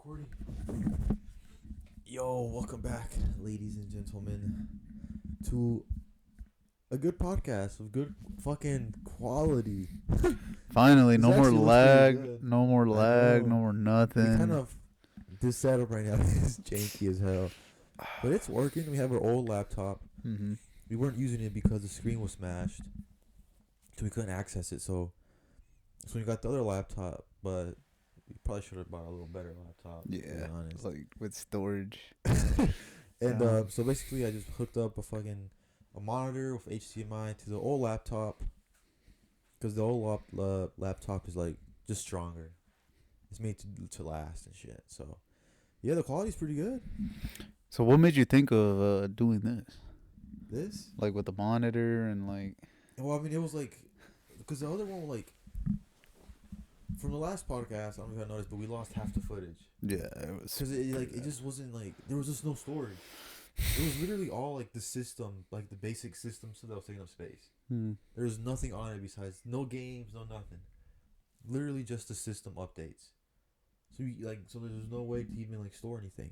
Recording. Yo, welcome back, ladies and gentlemen, to a good podcast of good fucking quality. Finally, This no more actually looks pretty lag, good. no more I lag, know. no more We nothing. kind of this setup right now is janky as hell, but it's working. We have our old laptop. Mm-hmm. We weren't using it because the screen was smashed, so we couldn't access it. So we got the other laptop, but we probably should have bought a little better laptop. To be Yeah, honest. like with storage. And Um, so basically, I just hooked up a monitor with HDMI to the old laptop, because the old laptop is like just stronger. It's made to last and shit. So yeah, the quality's pretty good. so what made you think of doing this? This, Like with the monitor and like, well, I mean, it was like, because the other one, like, from the last podcast, I don't know if I noticed, but we lost half the footage yeah, it was. because it just wasn't like, there was just no storage. It was literally all like the system, like the basic system stuff that was taking up space. Hmm. There was nothing on it besides no games, no nothing. Literally just the system updates. So there's no way to even like store anything.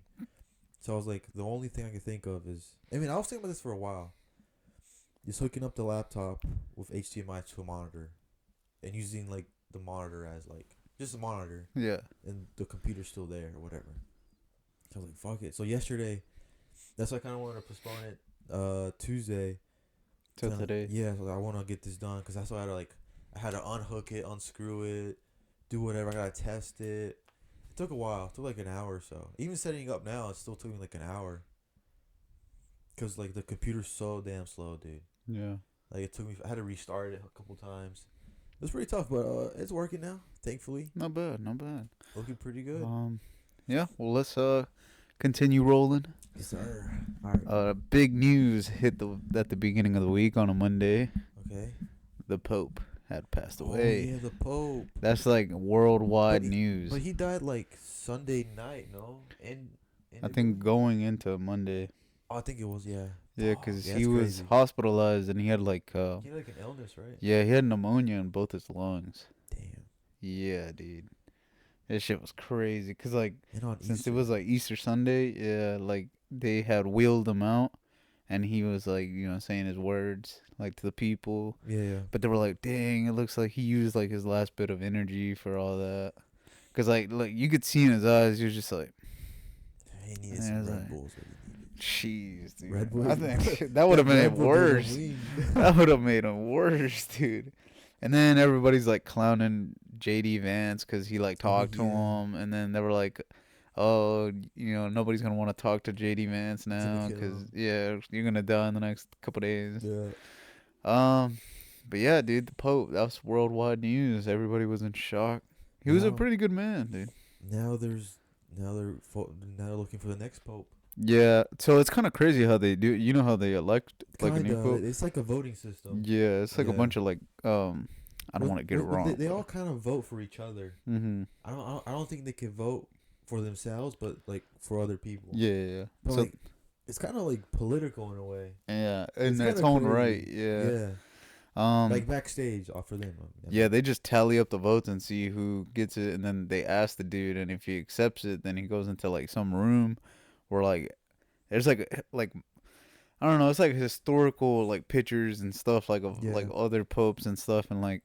So I was like, the only thing I could think of is, I mean, I was thinking about this for a while. Just hooking up the laptop with HDMI to a monitor, and using like the monitor as like just a monitor, Yeah. and the computer's still there or whatever. So I was like, fuck it. So yesterday, that's why I kind of wanted to postpone it. Tuesday. Till today. Yeah, so I want to get this done because that's why I had to unhook it, unscrew it, do whatever. I gotta test it. It took a while. It took like an hour or so. Even setting it up now, it still took me like an hour. Cause like the computer's so damn slow, dude. Yeah. Like it took me. I had to restart it a couple times. It was pretty tough, but it's working now. Thankfully, Not bad. Not bad. looking pretty good. Yeah. Well, let's continue rolling. Yes, sir. All right. Big news hit at the beginning of the week on a Monday. Okay. The Pope had passed Oh away. yeah, the Pope. That's like worldwide news. But he died like Sunday night, no? I think going into Monday. Oh, I think it was, yeah. Yeah, Oh, because yeah, he that's was crazy. hospitalized and he had like He had like an illness, right? yeah, he had pneumonia in both his lungs. Damn. Yeah, dude. That shit was crazy. Cause like And on since Easter. it was like Easter Sunday, yeah, like they had wheeled him out, and he was like, saying his words like to the people. Yeah, yeah. But they were like, dang, it looks like he used like his last bit of energy for all that. Cause like you could see in his eyes, he was just like, He needed and some it was Red like, Bulls. What he needed. jeez, dude. Red Bulls. I think that would have made Red it Bull gave him worse. wings. That would have made him worse, dude. And then everybody's like clowning JD Vance because he like talked to yeah. him, and then they were like, "Oh, nobody's gonna want to talk to JD Vance It's gonna now kill because him. you're gonna die in the next couple days." Yeah. Um, but yeah, dude, the Pope, that was worldwide news. Everybody was in shock. He was a Now, pretty good man, dude. now there's now they're now they're looking for the next pope. Yeah, so it's kind of crazy how they do. You know how they elect like a new Kinda. pope? It's like a voting system. Yeah, it's like a Yeah. bunch of like I don't want to get it wrong. They all kind of vote for each other. Mm-hmm. I don't think they can vote for themselves, but like for other people. Yeah, yeah, yeah. But So like, it's kind of like political in a way. yeah, It's in its kinda own crazy. right. Yeah. Yeah. Um. Like backstage, for them. Yeah, they just tally up the votes and see who gets it, and then they ask the dude, and if he accepts it, then he goes into like some room where like there's like I don't know, it's like historical like pictures and stuff like of Yeah. like other popes and stuff, and like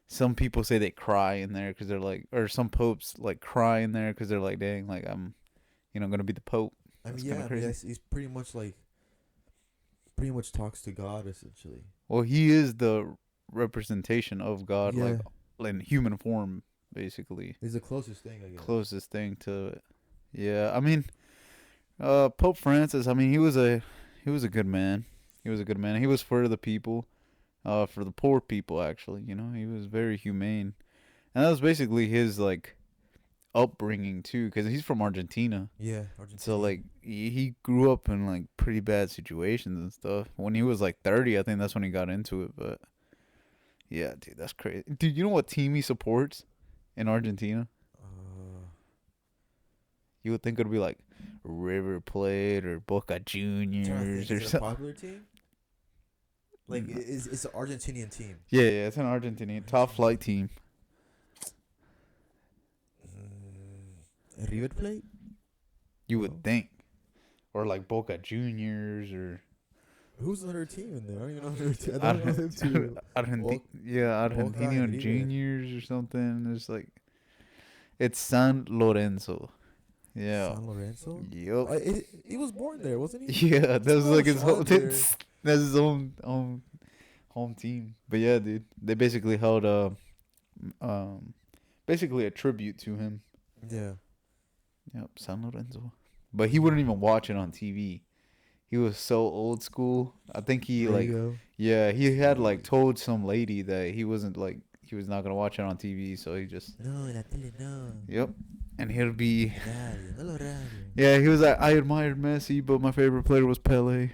some people say they cry in there because they're like, or some popes like cry in there because they're like, dang, like I'm, gonna be the pope. I mean, That's yeah. kind I of mean, crazy. he's pretty much talks to God essentially. Well, he is the representation of God, Yeah. like in human form, basically. He's the closest thing, I guess. Closest thing to it. Yeah, I mean, Pope Francis. I mean, he was a good man. He was a good man. He was for the people, for the poor people. Actually, he was very humane, and that was basically his like upbringing too, because he's from Argentina. Yeah, Argentina. So like he grew up in like pretty bad situations and stuff. When he was like 30, I think that's when he got into it. But yeah, dude, that's crazy. Dude, you know what team he supports in Argentina? You would think it would be like River Plate or Boca Juniors or Is it a something. popular team? Like, it's an Argentinian team. Yeah, it's an Argentinian top flight team. River Plate? You No. would think, or like Boca Juniors or Who's on her team in there? I don't even know their team. I don't know them two. yeah, Boca Argentino and River. Juniors or something. It's like it's San Lorenzo. Yeah. San Lorenzo? Yep. He was born there, wasn't he? Yeah, that was Oh, like his whole. shot there. That's his own home team. But yeah, dude, they basically held um basically a tribute to him. Yeah. Yep, San Lorenzo. But he wouldn't even watch it on TV. He was so old school. I think he There like, you go. yeah, he had like told some lady that he wasn't like he was not gonna watch it on TV. So he just, No, la tele no. yep, and he'll be, Radio, no lo radio. yeah, he was like, I admired Messi, but my favorite player was Pele.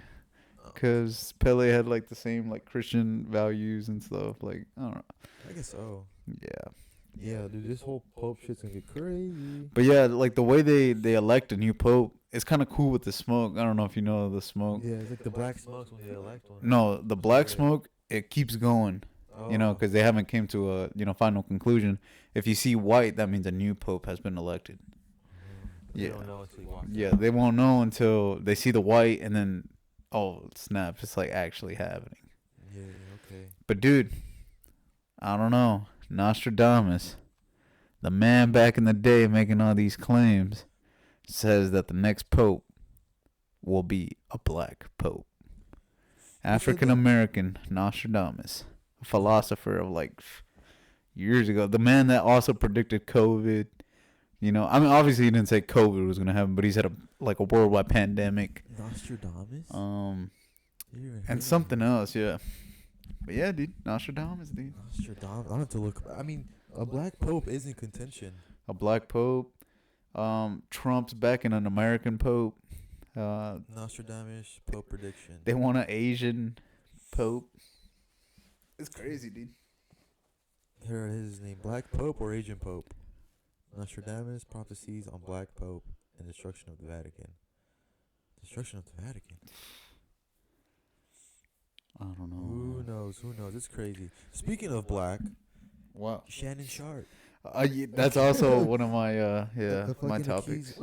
Oh, Because Pele had like the same like Christian values and stuff. Like, I don't know. I guess so. Yeah. Yeah, dude, this whole Pope shit's gonna get crazy. But yeah, like the way they elect a new pope, it's kind of cool with the smoke. I don't know if you know the smoke. Yeah, it's like the black smokes when they elect one. No, the black Yeah. smoke, it keeps going. Oh. You know, because they haven't came to a final conclusion. If you see white, that means a new pope has been elected. They Yeah. don't know until you walk Yeah, out. they won't know until they see the white, and then oh snap, it's like actually happening. Yeah, okay. But dude, I don't know. Nostradamus, the man back in the day making all these claims, says that the next pope will be a black pope. African American Nostradamus, a philosopher of like years ago. The man that also predicted COVID. You know, I mean, obviously he didn't say COVID was gonna happen, but he said a worldwide pandemic. Nostradamus? And something else, yeah. But yeah, dude, Nostradamus, dude. Nostradamus. I don't have to look. I mean, a black pope is in contention. A black pope. Trump's backing an American pope. Nostradamus pope prediction. They want an Asian pope. It's crazy, dude. Here it is. His name: Black Pope or Asian Pope. Nostradamus prophecies on Black Pope and destruction of the Vatican. Destruction of the Vatican. I don't know. Who knows? Who knows? It's crazy. Speaking of black, Wow. Shannon Sharpe. Yeah, that's also one of my The my fucking topics.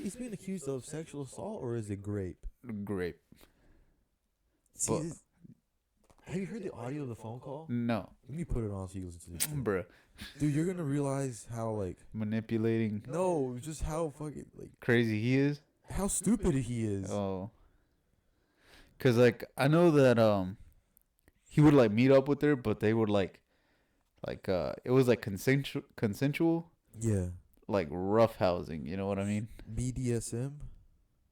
He's being accused of sexual assault or is it grape? Grape. See, But- have you heard the audio of the phone call? No, Let me put it on so you listen to this. shit. bruh. Dude, you're gonna realize how Manipulating. no, just how fucking Crazy he is. how stupid he is. Oh. Cause like I know that he would like meet up with her, but they would like it was like consensual Yeah, like rough housing. You know what I mean? BDSM.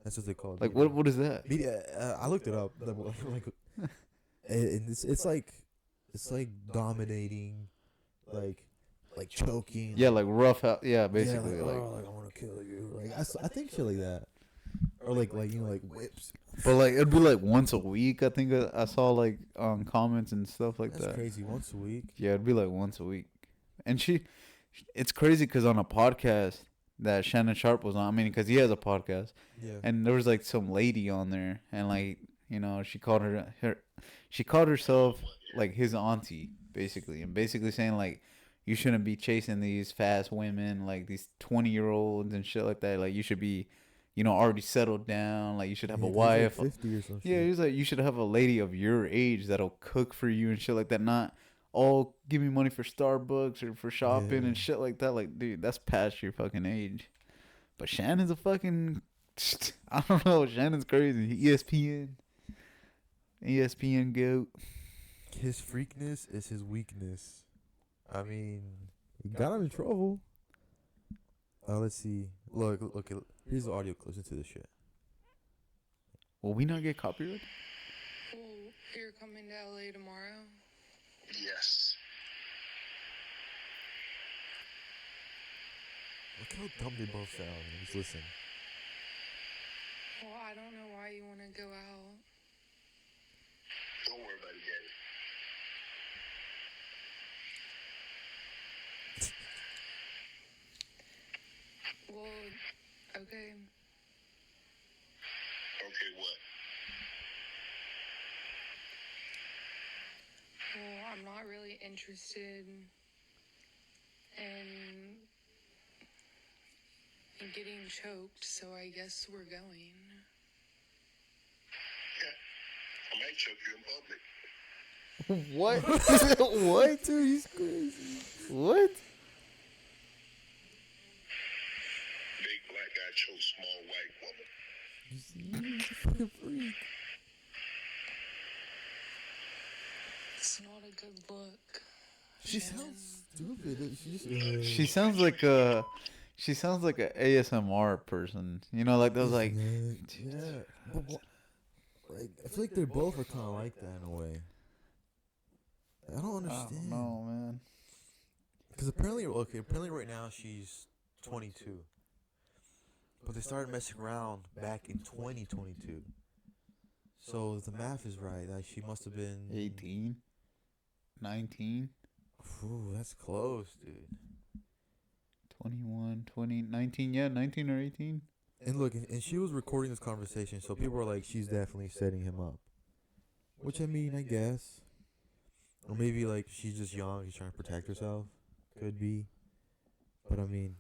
That's what they call it. Like what is that? Media. I looked it up. And it's like dominating, like choking. Yeah, like rough house. Yeah, basically Yeah, like. oh, I want to kill you. Like I think shit like that, or like whips. But like it'd be like once a week. I think I saw like comments and stuff like That's that. crazy. Once a week. Yeah, it'd be like once a week. And it's crazy because on a podcast that Shannon Sharpe was on, I mean, because he has a podcast, Yeah. and there was like some lady on there, and like she called she called herself like his auntie basically, and basically saying like you shouldn't be chasing these fast women like these 20-year-olds and shit like that. Like you should be, already settled down. Like you should have a wife. Like 50 or something. Yeah, he was like, you should have a lady of your age that'll cook for you and shit like that. Not all give me money for Starbucks or for shopping Yeah. and shit like that. Like, dude, that's past your fucking age. But Shannon's a fucking, I don't know. Shannon's crazy. ESPN goat. His freakness is his weakness. I mean, he got him in trouble. Let's see. Look. Here's the audio clips into this shit. Will we not get copyrighted? Well, you're coming to LA tomorrow? Yes. Look how dumb they both sound. Just listen. Well, I don't know why you want to go out. Don't worry about it, Daddy. Well, okay. Okay, what? Well, I'm not really interested in, getting choked, so I guess we're going. Yeah. I might choke you in public. What? What? Dude, he's crazy. What? Big black guy choke small white woman. He's a fucking freak. It's not a good look. She Shannon. sounds stupid. She just. She sounds like a ASMR person. You know, like those like. Yeah. But like, I feel like they both are kind of like that in a way. I don't I understand. don't know, man. Because apparently right now she's 22. But they started messing around back in 2022. So if the math is right, that she must have been 18, 19, Ooh, that's close, dude. 21, 20, 19. Yeah, 19 or 18. And look, and she was recording this conversation, so people were like, she's definitely setting him up. Which, I mean, I guess. Or maybe, like, she's just young, she's trying to protect herself. Could be. But, I mean,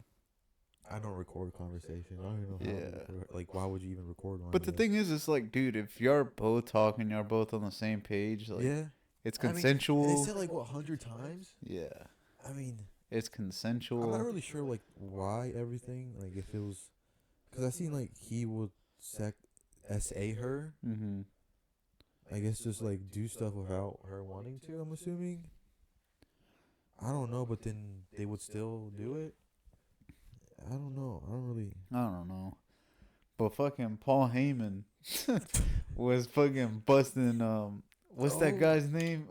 I don't record conversation. I don't even know how. Yeah. Like, why would you even record one? But the thing is, it's like, dude, if you're both talking, you're both on the same page, like, yeah. it's I mean, consensual. and they said, like, what, 100 times? Yeah. I mean, It's consensual. I'm not really sure, like, why everything. Like, if it was. Because I seen, like, he would SA her. Mm-hmm. I guess just like do stuff without her wanting to, I'm assuming. I don't know, but then they would still do it. I don't know. I don't know. But fucking Paul Heyman was fucking busting what's that guy's name?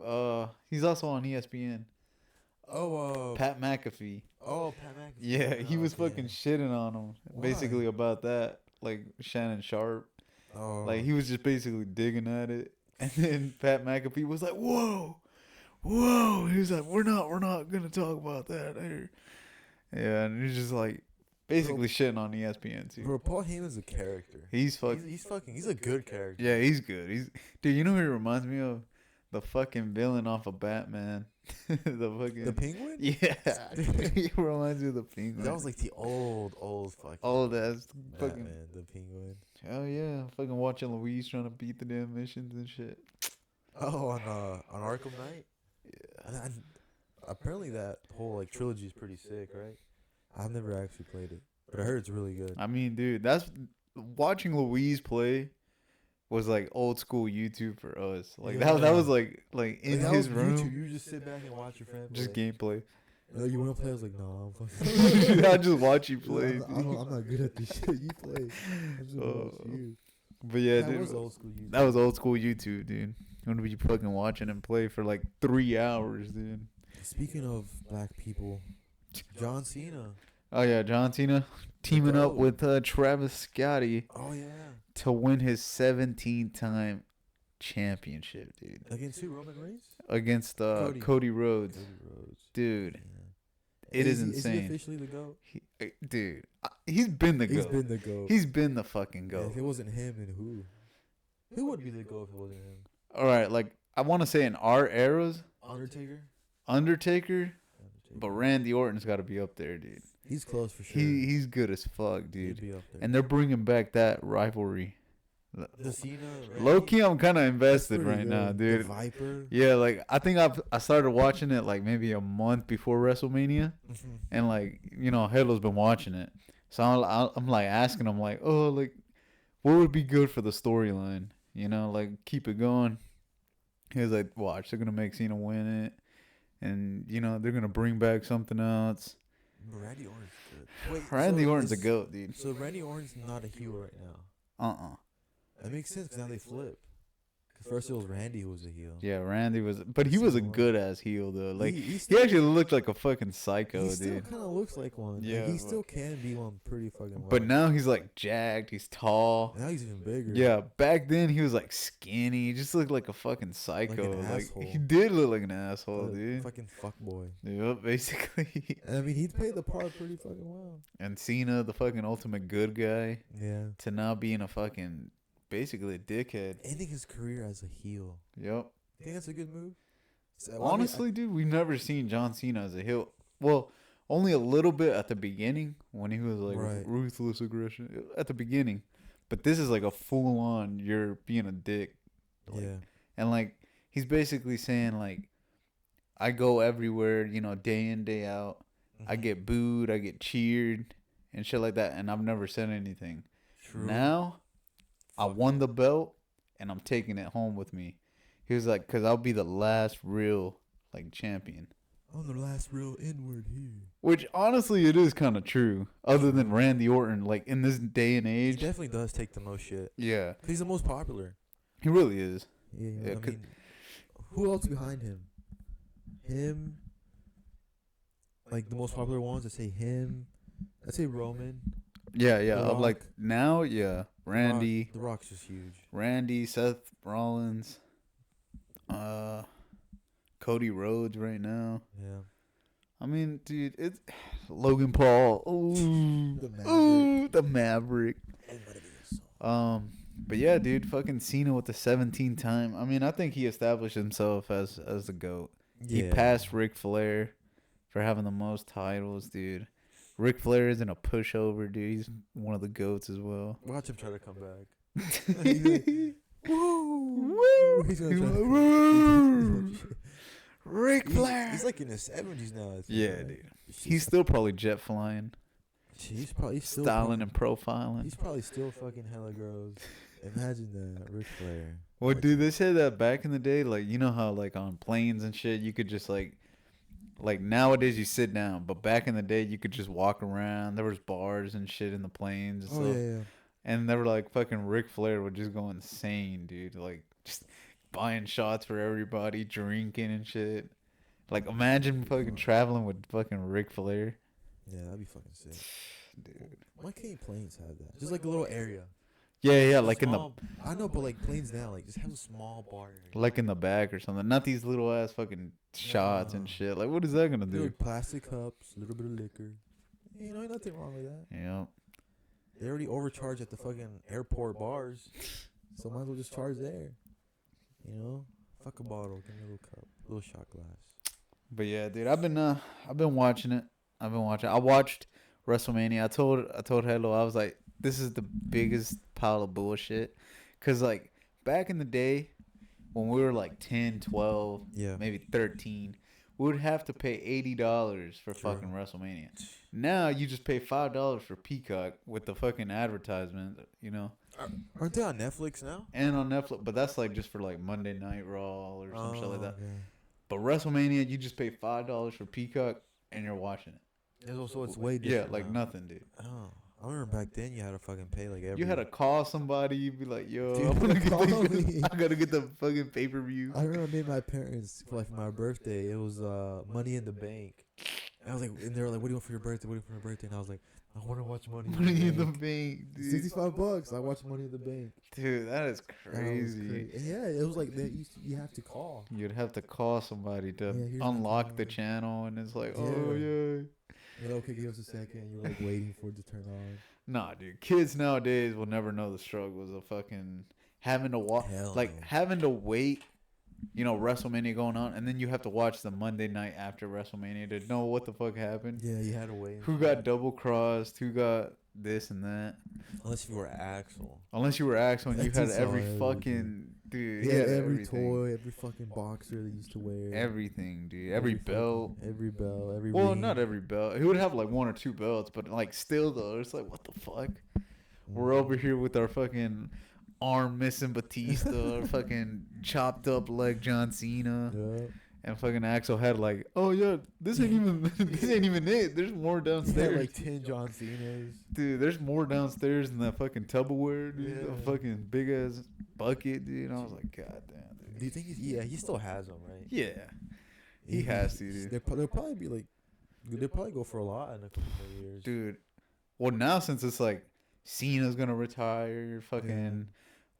He's also on ESPN. Pat McAfee. Oh, Pat McAfee. Yeah, he was Okay. fucking shitting on him. Why? Basically about that. Like Shannon Sharpe. Oh. Like he was just basically digging at it. And then Pat McAfee was like, "Whoa, whoa!" He was like, "We're not gonna talk about that." Here." Yeah, and he's just like, basically shitting on ESPN too. Bro, Paul Heyman's a character. He's fucking. He's a good character. Yeah, he's good. Dude. You know who he reminds me of? The fucking villain off of Batman. The The Penguin? Yeah, he reminds me of the Penguin. That was like the old fucking. Oh, that's fucking. Batman, the Penguin. Hell yeah, fucking watching Louise trying to beat the damn missions and shit. Oh, on Arkham Knight? Yeah. And apparently that whole like trilogy is pretty sick, right? I've never actually played it, but I heard it's really good. I mean, dude, that's watching Louise play was like old school YouTube for us. Like that was like in Like, that his was room, YouTube. You just sit back and watch your friend play. just gameplay. Like, you want to play? I was like, no, I'm fucking. I just watch you play. I'm not good at this shit. You play. I just watch you. But yeah, That dude, was old school YouTube. that was old school YouTube, dude. When were you fucking watching him play for like 3 hours, dude? Speaking of black people, John Cena. Oh yeah, John Cena teaming up GOAT. with Travis Scotty Oh yeah. to win his 17th-time championship, dude. Against who? Roman Reigns. Against Cody Rhodes. Cody Rhodes. Dude, Yeah. it is Is insane. he officially the GOAT? Dude, he's been the He's GOAT. been the GOAT. He's been the fucking Yeah, GOAT. if it wasn't him, then who? Who would be the GOAT if it wasn't him? All right, like I want to say in our eras, Undertaker. Undertaker, but Randy Orton's got to be up there, dude. He's close for sure. He's good as fuck, He'd dude. be up there. And they're bringing back that rivalry. the Cena. Low key, I'm kind of That's invested pretty right now, good. dude. The Viper. Yeah, like I think I started watching it like maybe a month before WrestleMania, and like Halo's been watching it, so I'm like asking him like, oh, like what would be good for the storyline, like keep it going. He was like, watch, they're gonna make Cena win it, and they're gonna bring back something else. Randy Orton's good. Wait, Randy so Orton's a goat, dude. So Randy Orton's not a heel right now. That makes sense because now they flip. Because first it was Randy who was a heel. Yeah, Randy was, but he was a good ass heel though. Like He he still- actually looked like a fucking psycho, He still dude. kind of looks like one. Yeah, Like, he but- still can be one pretty fucking well. But now he's like jacked. He's tall. Now he's even bigger. Yeah, back then he was like skinny. He just looked like a fucking psycho. an Like asshole. he did look like an asshole, A dude. Fucking fuckboy. Yep, basically. I mean, he played the part pretty fucking well. And Cena, the fucking ultimate good guy, Yeah. to now being a fucking basically a dickhead. Ending his career as a heel. Yep. You think that's a good move? So, Honestly, dude, we've never seen John Cena as a heel. Well, Only a little bit at the beginning when he was like Right. ruthless aggression at the beginning, but this is like a full on you're being a dick. Like, Yeah. and like he's basically saying like I go everywhere, day in day out. I Mhm. get booed, I get cheered, and shit like that, and I've never said anything. True. Now I Fuck. won the belt, and I'm taking it home with me. He was like, "Cause I'll be the last real like champion." I'm the last real N-word here. Which honestly, it is kind of true. Other than Randy Orton, like in this day and He age, definitely does take the most shit. yeah, He's the most popular. he really is. Yeah, Yeah, I 'cause- mean, who else behind him? Him. Like the most popular ones, I say him. I say Roman. Yeah, The I'm like Rock. now, yeah, Randy, The Rock's just huge. Seth Rollins, Cody Rhodes right now. Yeah. I mean, dude, it's Logan Paul. Ooh, The Maverick. ooh, the Maverick. But yeah, dude, fucking Cena with the 17th time. I mean, I think he established himself as the GOAT. He passed Ric Flair for having the most titles, dude. Ric Flair isn't a pushover, dude. He's one of the GOATs as well. Watch him try to come back. Woo! He's gonna try to. Ric Flair. He's like in his 70s now. I think, Yeah, right? dude. He's still probably jet flying, He's probably still styling and profiling. He's probably still fucking hella gross. Imagine that, Ric Flair. Well, dude, they said that back in the day, like, you know how, like, on planes and shit, you could just, like nowadays you sit down, but back in the day, you could just walk around. There was bars and shit in the planes and Oh stuff. yeah. And they were like, fucking Ric Flair would just go insane, dude. Like, just buying shots for everybody, drinking and shit. Like, imagine fucking traveling with fucking Ric Flair. Yeah, that'd be fucking sick. Dude. Why can't planes have that? Just like a little area. Yeah, like in the Small, I know, but like planes now, like just have a small bar area. like in the back or something. Not these little ass fucking shots and No. shit. Like, what is that gonna Little do? plastic cups, a little bit of liquor. You know, ain't nothing wrong with that. Yeah. They already overcharge at the fucking airport bars, so might as well just charge there. You know, fuck a bottle, give me a little cup, little shot glass. But yeah, dude, I've been watching it. I watched WrestleMania. I told Hello, I was like, this is the biggest pile of bullshit. Cause like back in the day, when we were like 10, 12, Yeah. maybe 13, we would have to pay $80 for Sure. fucking WrestleMania. Now you just pay $5 for Peacock with the fucking advertisement, you know, Aren't they on Netflix now? and on Netflix. But that's like just for like Monday Night Raw or some shit like that. Yeah. But WrestleMania, you just pay $5 for Peacock and you're watching it. It's also it's way Yeah, different. like now. nothing, dude. Oh, I remember back then you had to fucking pay like every. You had to call somebody. You'd be like, "Yo, Dude, I, wanna get call the, me. I gotta get the fucking pay per view." I remember I made my parents for like my birthday. It was Money in the Bank. And I was like, and they were like, "What do you want for your birthday? What do you want for your birthday?" And I was like, "I want to watch Money Money in the Bank." bank, dude. $65. I watched Money in the Bank. Dude, that is That was crazy. Yeah, it was like you have to call. You'd have to call somebody to Yeah, here's my unlock the card. channel, and it's like, Yeah. oh yeah. You're like, okay, give us a second. You're like waiting for it to turn on. Nah, dude. Kids nowadays will never know the struggles of fucking having to walk, Hell like no. having to wait. You know, WrestleMania going on, and then you have to watch the Monday night after WrestleMania to know what the fuck happened. Yeah, you had to wait. Who got double crossed? Who got this and that? Unless you were Axel. Unless you were Axel and you had That's every all fucking dude. Yeah, he had every everything. toy, every fucking boxer they used to wear. Everything, dude. Every belt. Every belt. Every Well, ring. not every belt. He would have like one or two belts, but like still though, it's like what the fuck? We're Mhm. over here with our fucking arm missing Batista, our fucking chopped up leg John Cena, Yeah. and fucking Axel had like, oh yeah, this ain't even this ain't even it. There's more He had downstairs, like 10 John Cena's. dude. There's more downstairs than that fucking Tupperware, dude. Yeah. A fucking big ass bucket, dude. And I was like, god damn, dude. Do you think he still has them, right? Yeah, he has to, dude. They'll probably be like, they'll probably go for a lot in a couple more years. Dude. Well, now since it's like Cena's gonna retire, fucking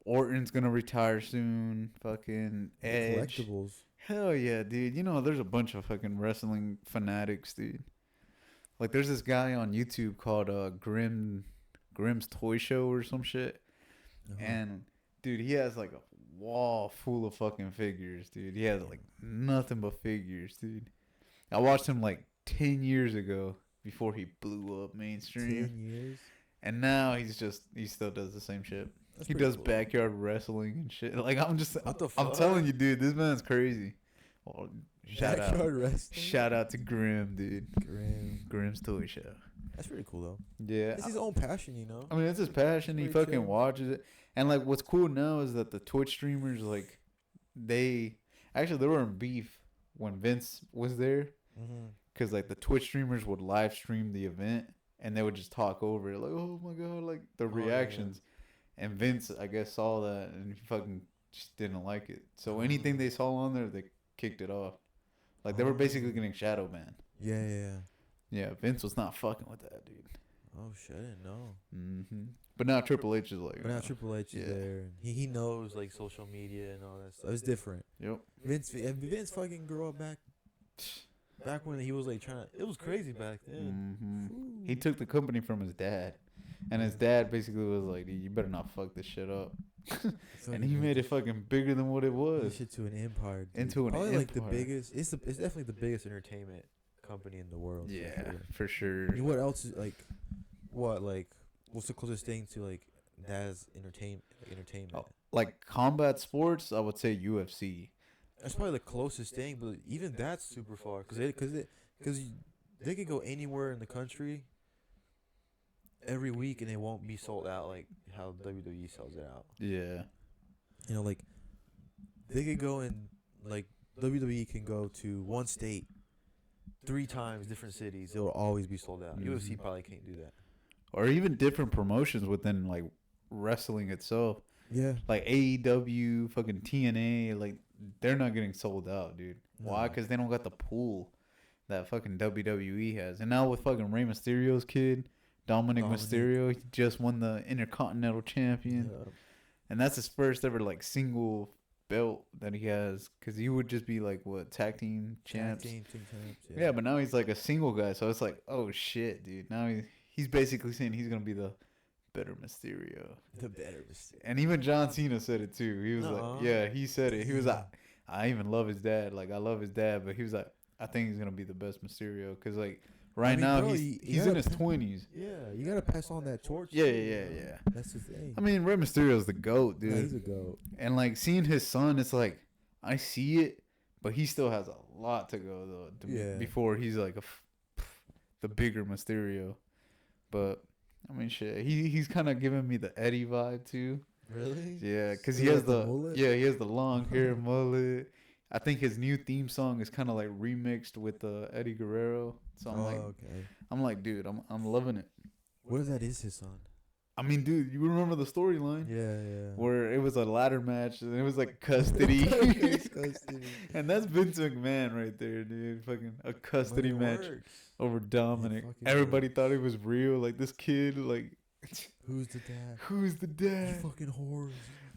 Orton's gonna retire soon, fucking The Edge. collectibles. Hell yeah, dude. You know, there's a bunch of fucking wrestling fanatics, dude. Like, there's this guy on YouTube called Grimm's Toy Show or some shit. Uh-huh. And, dude, he has like a wall full of fucking figures, dude. He has like nothing but figures, dude. I watched him like 10 years ago before he blew up mainstream. 10 years. And now he still does the same shit. That's He pretty does cool. backyard wrestling and shit. Like, What the I'm fuck? telling you, dude, this man's crazy. Well, Backyard wrestling. shout out to Grim, dude. Grim's Toy Show. That's pretty cool though. Yeah. It's his own passion, you know. I mean, it's his passion. He Pretty fucking chill. watches it. And, like, what's cool now is that the Twitch streamers, like, they were in beef when Vince was there. Mm-hmm. Because, like, the Twitch streamers would live stream the event and they would just talk over it. Like, oh my God, like, the Oh, yeah. reactions. And Vince, I guess, saw that and he fucking just didn't like it. So anything they saw on there, they kicked it off. Like, they were basically getting shadow banned. Yeah. Yeah, Vince was not fucking with that, dude. Oh shit, I didn't know. Mm-hmm. But now Triple H is like... But now Triple H is Yeah. there. And he knows like social media and all that stuff. It's different. Yep. Vince fucking grew up back when he was like trying to. It was crazy back then. Mm-hmm. He took the company from his dad. And his dad basically was like, dude, you better not fuck this shit up. And he made it fucking bigger than what it was. This shit to an empire. Dude. Into an Probably like the empire. biggest. It's definitely the biggest entertainment company in the world. Yeah, for sure. I mean, what else is like? What's the closest thing to like Dad's entertainment? Oh, like combat sports, I would say UFC. That's probably the closest thing, but even that's super far because they could go anywhere in the country every week and they won't be sold out like how WWE sells it out. Yeah. You know, like they could go in like WWE can go to one state 3 times different cities. It will always be sold out. Mhm. UFC probably can't do that. Or even different promotions within like wrestling itself. Yeah. Like AEW, fucking TNA, like they're not getting sold out, dude. Why? No. Because they don't got the pool that fucking WWE has. And now with fucking Rey Mysterio's kid, Dominic Mysterio, he just won the Intercontinental Champion. Yeah. And that's his first ever like single belt that he has. Because he would just be like, what, tag team champs? Team champs. Yeah, but now he's like a single guy. So it's like, oh shit, dude. Now he's basically saying he's going to be the better Mysterio. The better mistake. And even John Cena said it too. He was Nuh-uh. like, yeah, he said it. He was like, I even love his dad. Like, I love his dad. But he was like, I think he's going to be the best Mysterio. Because, like, right now, bro, he's gotta in his 20s. Yeah, you gotta pass on that torch. Yeah. That's the thing. I mean, Rey Mysterio's the GOAT, dude. Yeah, he's a goat. And, like, seeing his son, it's like, I see it, but he still has a lot to go, though, before he's, like, the bigger Mysterio. But, I mean, shit, he's kind of giving me the Eddie vibe, too. Really? Yeah, because So he has the mullet? he has the long hair mullet. I think his new theme song is kind of like remixed with Eddie Guerrero. So I'm like, dude, I'm loving it. What if that is his son? I mean, dude, you remember the storyline Yeah. where it was a ladder match and it was like custody, and that's Vince McMahon right there, dude. Fucking a custody match over Dominic. fucking Everybody thought it was real. Like this kid, like Who's the dad? who's the You dad? fucking whores.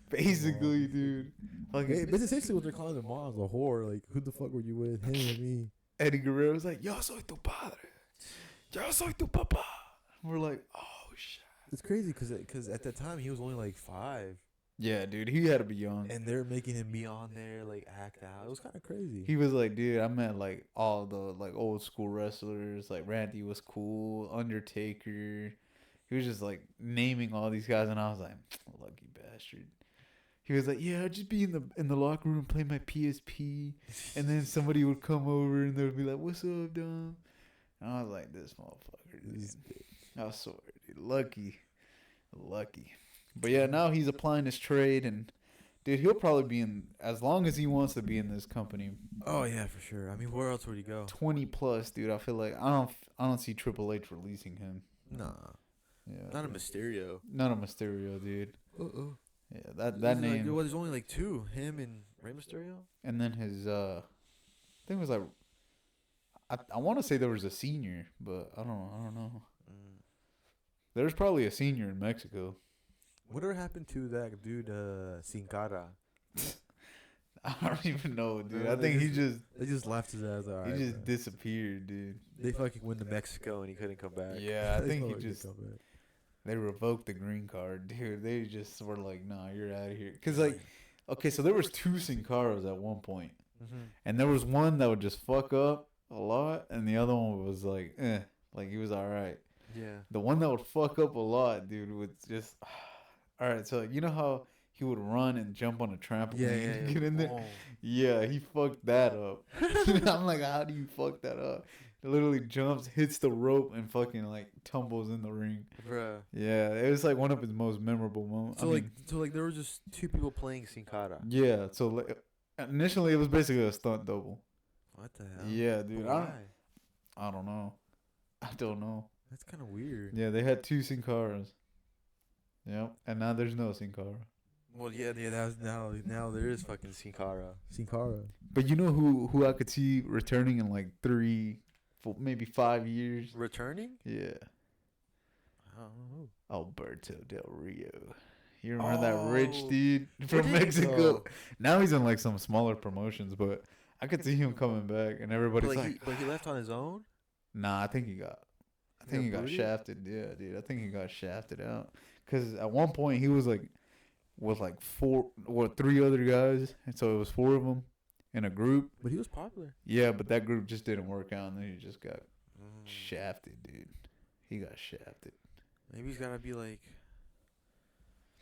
Basically, dude. Fucking But essentially what they're calling their mom's a whore. Like, who the fuck were you with? Him or me? Eddie Guerrero was like, yo soy tu padre. Yo soy tu papá. We're like, oh, shit. It's crazy because at that time he was only like 5. Yeah, dude, he had to be young. And they're making him be on there, like act out. It was kind of crazy. He was like, dude, I met like all the like old school wrestlers. Like Randy was cool, Undertaker. He was just like naming all these guys, and I was like, lucky bastard. He was like, yeah, I'd just be in the locker room playing my PSP, and then somebody would come over and they would be like, what's up, Dom? And I was like, this motherfucker, dude. I swear, dude, lucky. But yeah, now he's applying his trade, and dude, he'll probably be in as long as he wants to be in this company. Oh yeah, for sure. I mean, where else would he go? 20 plus, dude. I feel like I don't see Triple H releasing him. Nah, Yeah, not a Mysterio. not a Mysterio, dude. Yeah, that There's name. Like, there's only like 2, him and Rey Mysterio. And then his I think it was like I want to say there was a senior, but I don't know. There's probably a senior in Mexico. Whatever happened to that dude, Sin Cara? I don't even know, dude. No, I think they just left his ass. All he right, just bro. disappeared, dude. They fucking went to Mexico and he couldn't come back. Yeah, I They think he told him just to come back. they revoked the green card, dude. They just were like, nah, you're out of here. Cause like, okay, so there was 2 Sin Caras at one point, and there was one that would just fuck up a lot, and the other one was like, like he was all right. Yeah. The one that would fuck up a lot, dude, was just all right. So you know how he would run and jump on a trampoline to get in there? Oh. Yeah, he fucked that up. I'm like, how do you fuck that up? He literally jumps, hits the rope, and fucking like tumbles in the ring. Bruh. Yeah, it was like one of his most memorable moments. So like there were just two people playing Sin Cara. yeah. So like, initially, it was basically a stunt double. What the hell? Yeah, dude. Why? I don't know. I don't know. That's kind of weird. Yeah, they had 2 Sin Caras. Yep, and now there's no Sin Cara. Well, yeah, that was now there is fucking Sin Cara. Sin Cara. But you know who I could see returning in like 3, 4, maybe 5 years? Returning? Yeah, I don't know. Alberto Del Rio. You remember that rich Oh, dude where from did he Mexico? go? Now he's in like some smaller promotions, but I could see him coming back, and everybody's But he left on his own. nah, I think he got booted? shafted. Yeah, dude, I think he got shafted out. Cause at one point he was like with like 3 other guys, and so it was 4 of them in a group. But he was popular. Yeah, but that group just didn't work out, and then he just got shafted, dude. He got shafted. Maybe he's gotta be like.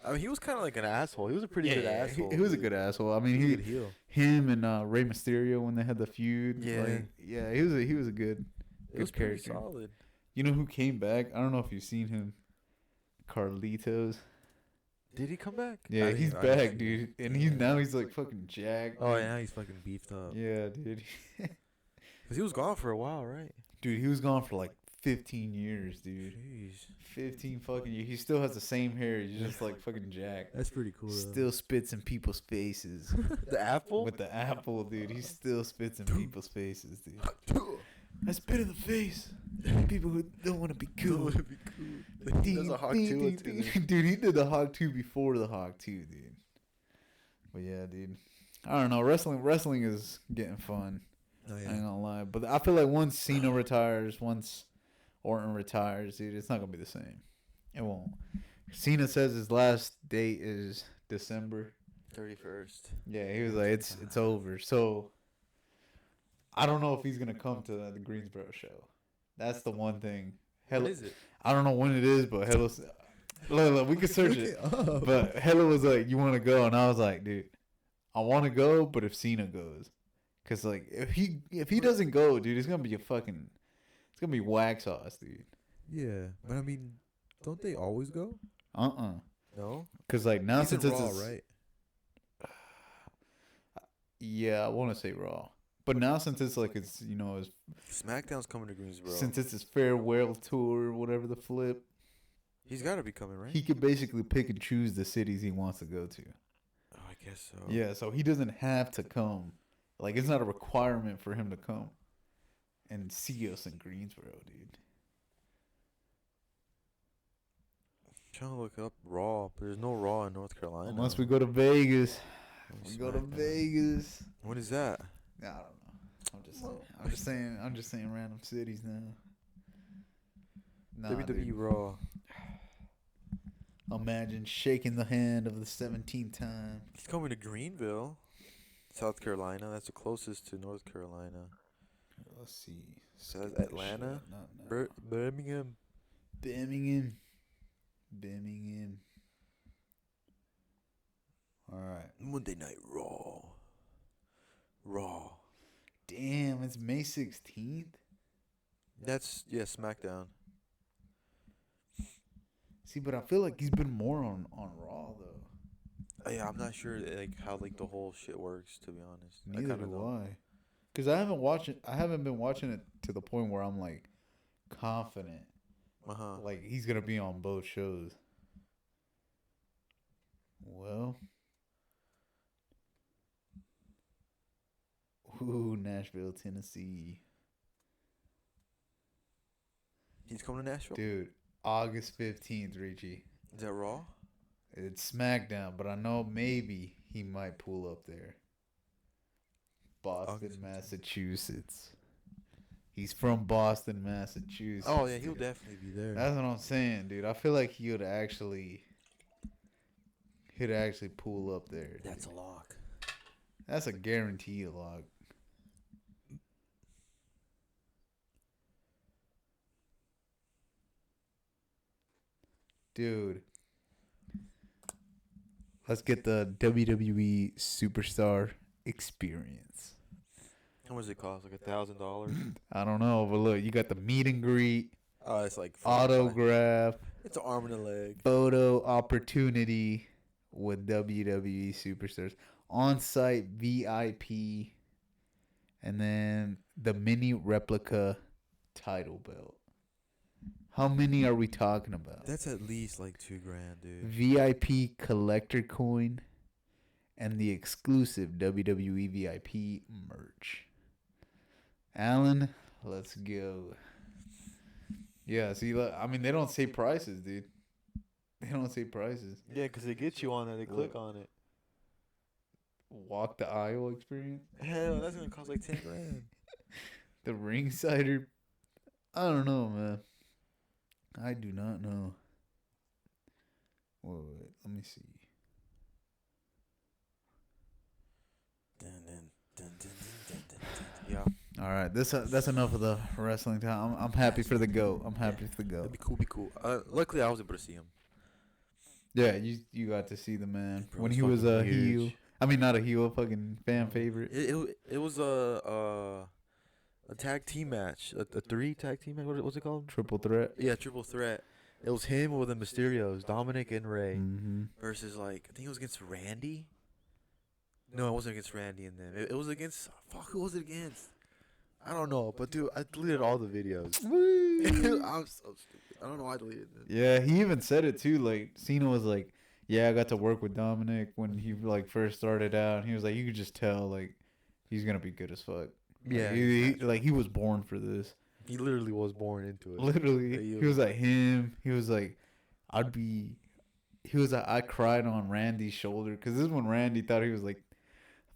I mean, he was kind of like an asshole. He was a pretty good asshole. He was a good asshole. I mean, He was a good heel. him and Rey Mysterio when they had the feud. Yeah. like, yeah, he was a good It was pretty character. solid. You know who came back? I don't know if you've seen him. Carlitos. Did he come back? Yeah, I he's didn't- I didn't back, see dude. him. And he's like fucking jacked. Oh, yeah, he's fucking beefed up. Yeah, dude. Cause he was gone for a while, right? Dude, he was gone for like 15 years, dude. Jeez. 15 fucking years. He still has the same hair. He's just like fucking jacked. That's pretty cool. Still spits in people's faces. The apple. With the apple, dude. He still spits in people's faces, dude. I spit in the face. People who don't want to be cool. He does a Hawk 2 too. Dude, he did the Hawk 2 before the Hawk 2, dude. But yeah, dude. I don't know. Wrestling is getting fun. Oh, I ain't gonna lie. But I feel like once Cena retires, once Orton retires, dude, it's not gonna be the same. It won't. Cena says his last date is December 31st. Yeah, he was like, it's over. So I don't know if he's gonna come to the Greensboro show. That's the one thing. What is it? I don't know when it is, but Hello, look, we could search it. But Hello was like, "You want to go?" And I was like, "Dude, I want to go, but if Cena goes, cause like if he doesn't go, dude, it's gonna be it's gonna be wax sauce, dude. Yeah, but I mean, don't they always go? No. Cause like now He's in since it's Raw, right? Yeah, I want to say Raw, but now since it's like it's SmackDown's coming to Greensboro. since it's his farewell tour, whatever the flip, He's got to be coming, right? he could basically pick and choose the cities he wants to go to. Oh, I guess so. Yeah, so he doesn't have to come. Like, it's not a requirement for him to come and see us in Greensboro, dude. Trying to look up Raw, but there's no Raw in North Carolina. Unless we go to Vegas. Maybe We go to SmackDown. Vegas. What is that? I don't know. I'm just saying random cities now. Nah, WWE dude. Raw. Imagine shaking the hand of the 17th time. He's coming to Greenville, South Carolina. That's the closest to North Carolina. Let's see. So that's Atlanta? Birmingham. Birmingham. All right. Monday Night Raw. Raw. Damn, it's May 16th. That's SmackDown. See, but I feel like he's been more on Raw though. Yeah, I'm not sure how the whole shit works, to be honest. Neither do I. Cause I haven't been watching it to the point where I'm like confident. Like he's gonna be on both shows. Well. Ooh, Nashville, Tennessee. He's coming to Nashville? Dude, August 15th, Richie. Is that Raw? It's SmackDown, but I know maybe he might pull up there. Boston, August 15th. Massachusetts. He's from Boston, Massachusetts. Oh, yeah, he'll dude. definitely be there. That's what I'm saying, dude. I feel like he'd actually pull up there. That's dude. a lock. That's a guarantee lock. Dude. Let's get the WWE Superstar Experience. How much does it cost? Like $1,000? I don't know, but look, you got the meet and greet, Oh, it's like autograph, It's an arm and a leg. photo opportunity with WWE Superstars, on-site VIP, and then the mini replica title belt. How many are we talking about? That's at least like $2,000, dude. VIP collector coin and the exclusive WWE VIP merch. Alan, let's go. Yeah, see, look, I mean, they don't say prices, dude. They don't say prices. Yeah, because they get you on it. They click on it. Walk the aisle experience. Hell, that's going to cost like $10,000. The ringsider. I don't know, man. I do not know. Wait, let me see. Yeah. All right, that's enough of the wrestling time. I'm happy for the GOAT. I'm happy for the That'd GOAT. be cool. Luckily, I was able to see him. Yeah, you got to see the man Bro, when it's he was a fucking huge. heel. I mean, not a heel, fucking fan favorite. It was a tag team match, a 3 tag team match. What's it called? Triple threat. Yeah, triple threat. It was him with the Mysterios, Dominic and Ray, Mm-hmm. versus like I think it was against Randy. No, it wasn't against Randy and them. It was against who was it against? I don't know, but dude, I deleted all the videos. I'm so stupid. I don't know why I deleted them. Yeah, he even said it too. Like Cena was like, "Yeah, I got to work with Dominic when he like first started out." And he was like, "You could just tell like he's gonna be good as fuck." Yeah, like he was born for this. He literally was born into it. Literally, he was like him. He was like, He was like, I cried on Randy's shoulder because this is when Randy thought he was like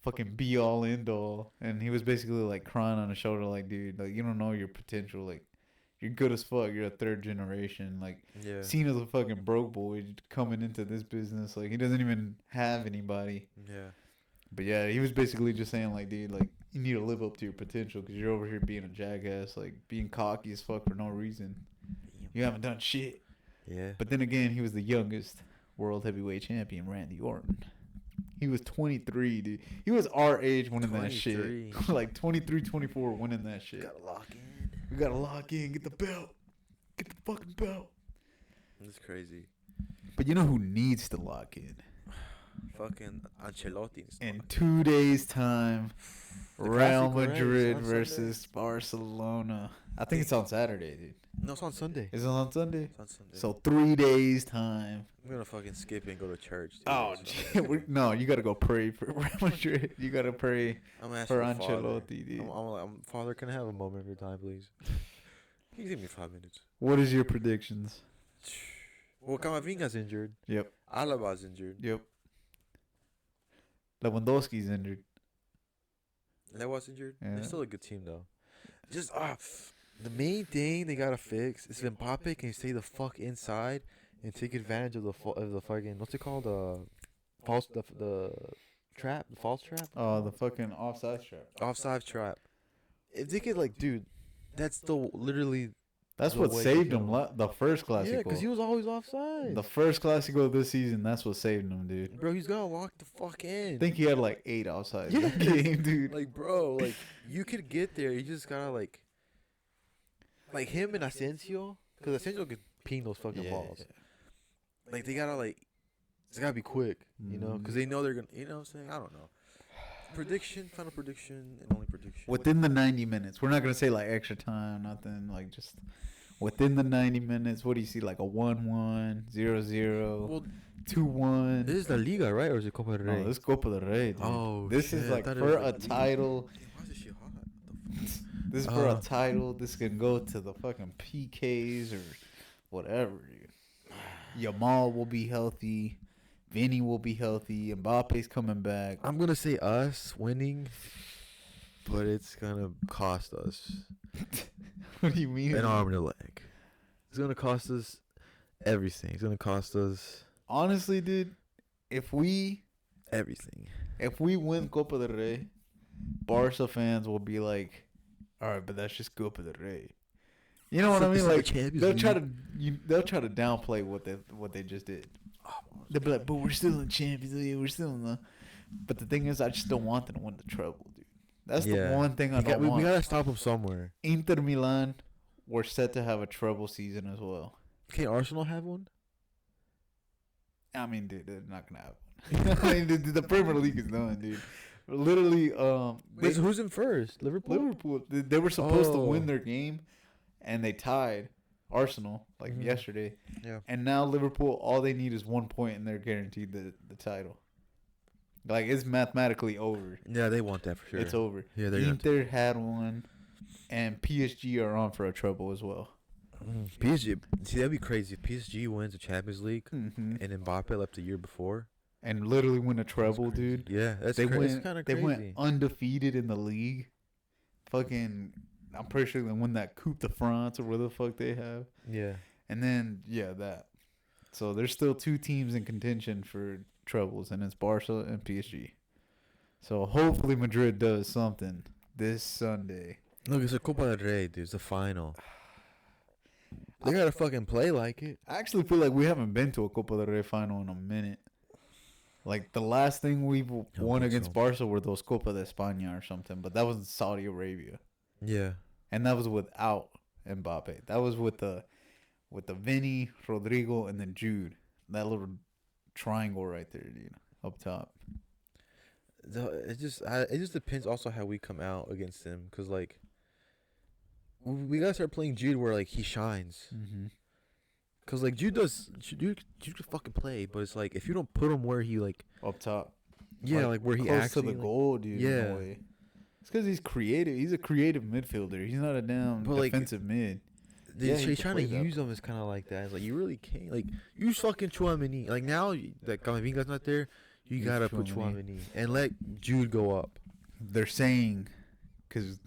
fucking be all end all, and he was basically like crying on his shoulder, like, dude, like you don't know your potential, like you're good as fuck, you're a third generation, like Yeah. Cena's a fucking broke boy coming into this business, like he doesn't even have anybody. Yeah. But yeah, he was basically just saying like, dude, like you need to live up to your potential because you're over here being a jackass, like being cocky as fuck for no reason. You haven't done shit. Yeah. But then again, he was the youngest world heavyweight champion, Randy Orton. He was 23, dude. He was our age winning that 23. shit. Like 23, 24 winning that shit. Gotta lock in. We gotta lock in, get the belt. Get the fucking belt. That's crazy. But you know who needs to lock in? Fucking Ancelotti. In 2 days' time, The Real Clasico, right? Madrid It's on versus Barcelona. I think it's on Saturday, dude. No, it's on Sunday. Is it on Sunday? It's on Sunday. So 3 days' time. I'm gonna fucking skip it and go to church. Dude. Oh, no, you gotta go pray for Real Madrid. You gotta pray I'm asking for the Father. Ancelotti, dude. Father, can I have a moment of your time, please? Can you give me 5 minutes? What is your predictions? Well, Camavinga's injured. Yep. Alaba's injured. Yep. Lewandowski's injured. Lewa's injured. Yeah. They're still a good team though. Just the main thing they gotta fix is if Mbappe can stay the fuck inside and take advantage of the fucking what's it called, the false the trap, the false trap, Oh, the fucking offside trap. offside trap. If they could, like, dude, that's the literally That's The what way saved to him. go. The first Clasico. yeah, because he was always offside. The first Clasico of this season, that's what saved him, dude. Bro, he's gonna lock the fuck in. I think he had like 8 offsides Yeah. that game, dude. Like, bro, like you could get there. You just gotta like him and Asensio, because Asensio could ping those fucking balls. Like they gotta it's gotta be quick, you know, because they know they're gonna, you know what I'm saying? I don't know. Prediction, final prediction, and only prediction. Within the 90 minutes. We're not going to say like extra time, nothing. Like just within the 90 minutes. What do you see? Like a 1-1, 0-0, Well, 2-1. this is La Liga, right? Or is it Copa del Rey? No, this is Copa del Rey, dude. Oh, this shit, is I like thought it for was a La Liga. title. Damn, why is this shit hot? What the fuck? This is for a title. This can go to the fucking PKs or whatever, dude. Yamal will be healthy. Vinny will be healthy. Mbappe's coming back. I'm gonna say us winning, but it's gonna cost us What do you mean? an arm and a leg. It's gonna cost us everything. It's gonna cost us Honestly, dude, if we everything. win Copa del Rey, Barca fans will be like, all right, but that's just Copa del Rey. You know what I mean? It's like Like Champions they'll try League. to they'll try to downplay what they just did. They'll be like, but we're still in Champions League. We're still in the. But the thing is, I just don't want them to win the treble, dude. That's the one thing I don't want. We gotta stop them somewhere. Inter Milan were set to have a treble season as well. Can Arsenal have one? I mean, dude, they're not gonna have one. I mean, the Premier League is done, dude. Literally, Wait, so who's in first? Liverpool. Liverpool. They were supposed to win Oh. their game, and they tied Arsenal yesterday. Yeah. And now Liverpool, all they need is 1 point, and they're guaranteed the title. Like it's mathematically over. Yeah, they want that for sure. It's over. Yeah, they're Inter had one, and PSG are on for a treble as well. PSG. See, that'd be crazy if PSG wins the Champions League Mm-hmm. and Mbappe left the year before. And literally win a treble, dude. Yeah, that's They crazy. went. Kind of They crazy. went undefeated in the league. Fucking, I'm pretty sure they won that Coupe de France or whatever the fuck they have. Yeah. And then that. So there's still two teams in contention for trebles, and it's Barca and PSG. So hopefully Madrid does something this Sunday. Look, it's a Copa del Rey, dude. It's the final. They gotta fucking play like it. I actually feel like we haven't been to a Copa del Rey final in a minute. Like the last thing we won think against so. Barca were those Copa de España or something, but that was in Saudi Arabia, Yeah. and that was without Mbappe. That was with the Vinny, Rodrigo, and then Jude. That little triangle right there, dude, up top. It just depends also how we come out against them, cause like we gotta start playing Jude where like he shines. Mm-hmm. Cause like Jude can fucking play, but it's like if you don't put him where he like Up top. like where he close actually to the like, goal, dude. In yeah. a way. It's because he's creative. He's a creative midfielder. He's not a damn But, like, defensive mid. They Yeah, he he's can trying to play that. use them as kind of like that. It's like you really can't like use fucking Chouameni. Like now that Camavinga's not there, you Use gotta put Tchouaméni. Chouameni and let Jude go up. They're saying, because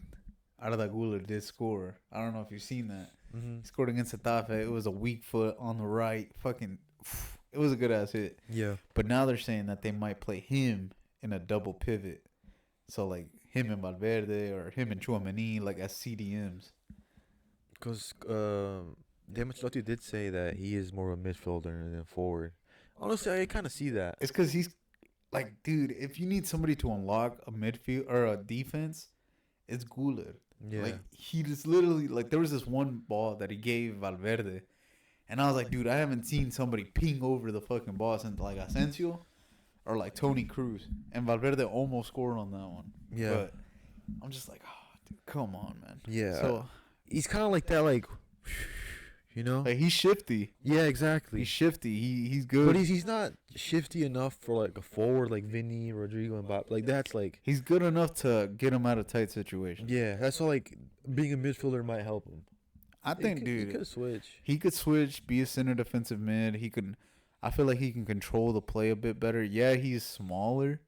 Arda Güler did score. I don't know if you've seen that. Mm-hmm. He scored against Getafe. It was a weak foot on the right. Fucking, it was a good ass hit. Yeah. But now they're saying that they might play him in a double pivot. So like him and Valverde or him and Chouameni like as CDMs. Because Ancelotti did say that he is more of a midfielder than forward. Honestly, I kind of see that. It's because he's like, dude, if you need somebody to unlock a midfield or a defense, it's Güler. Yeah. Like he just literally like there was this one ball that he gave Valverde, and I was like, dude, I haven't seen somebody ping over the fucking ball since like Asensio or like Toni Kroos, and Valverde almost scored on that one. Yeah. But I'm just like, oh, dude, come on, man. Yeah. So He's kind of like that, like, you know? like he's shifty. Yeah, exactly. He's shifty. He's good. But he's not shifty enough for like a forward like Vinny, Rodrigo, and Bob. Like that's like He's good enough to get him out of tight situations. yeah. That's all. Like being a midfielder might help him. I think, he dude, could switch. he could switch, be a center defensive mid. I feel like he can control the play a bit better. Yeah, he's smaller,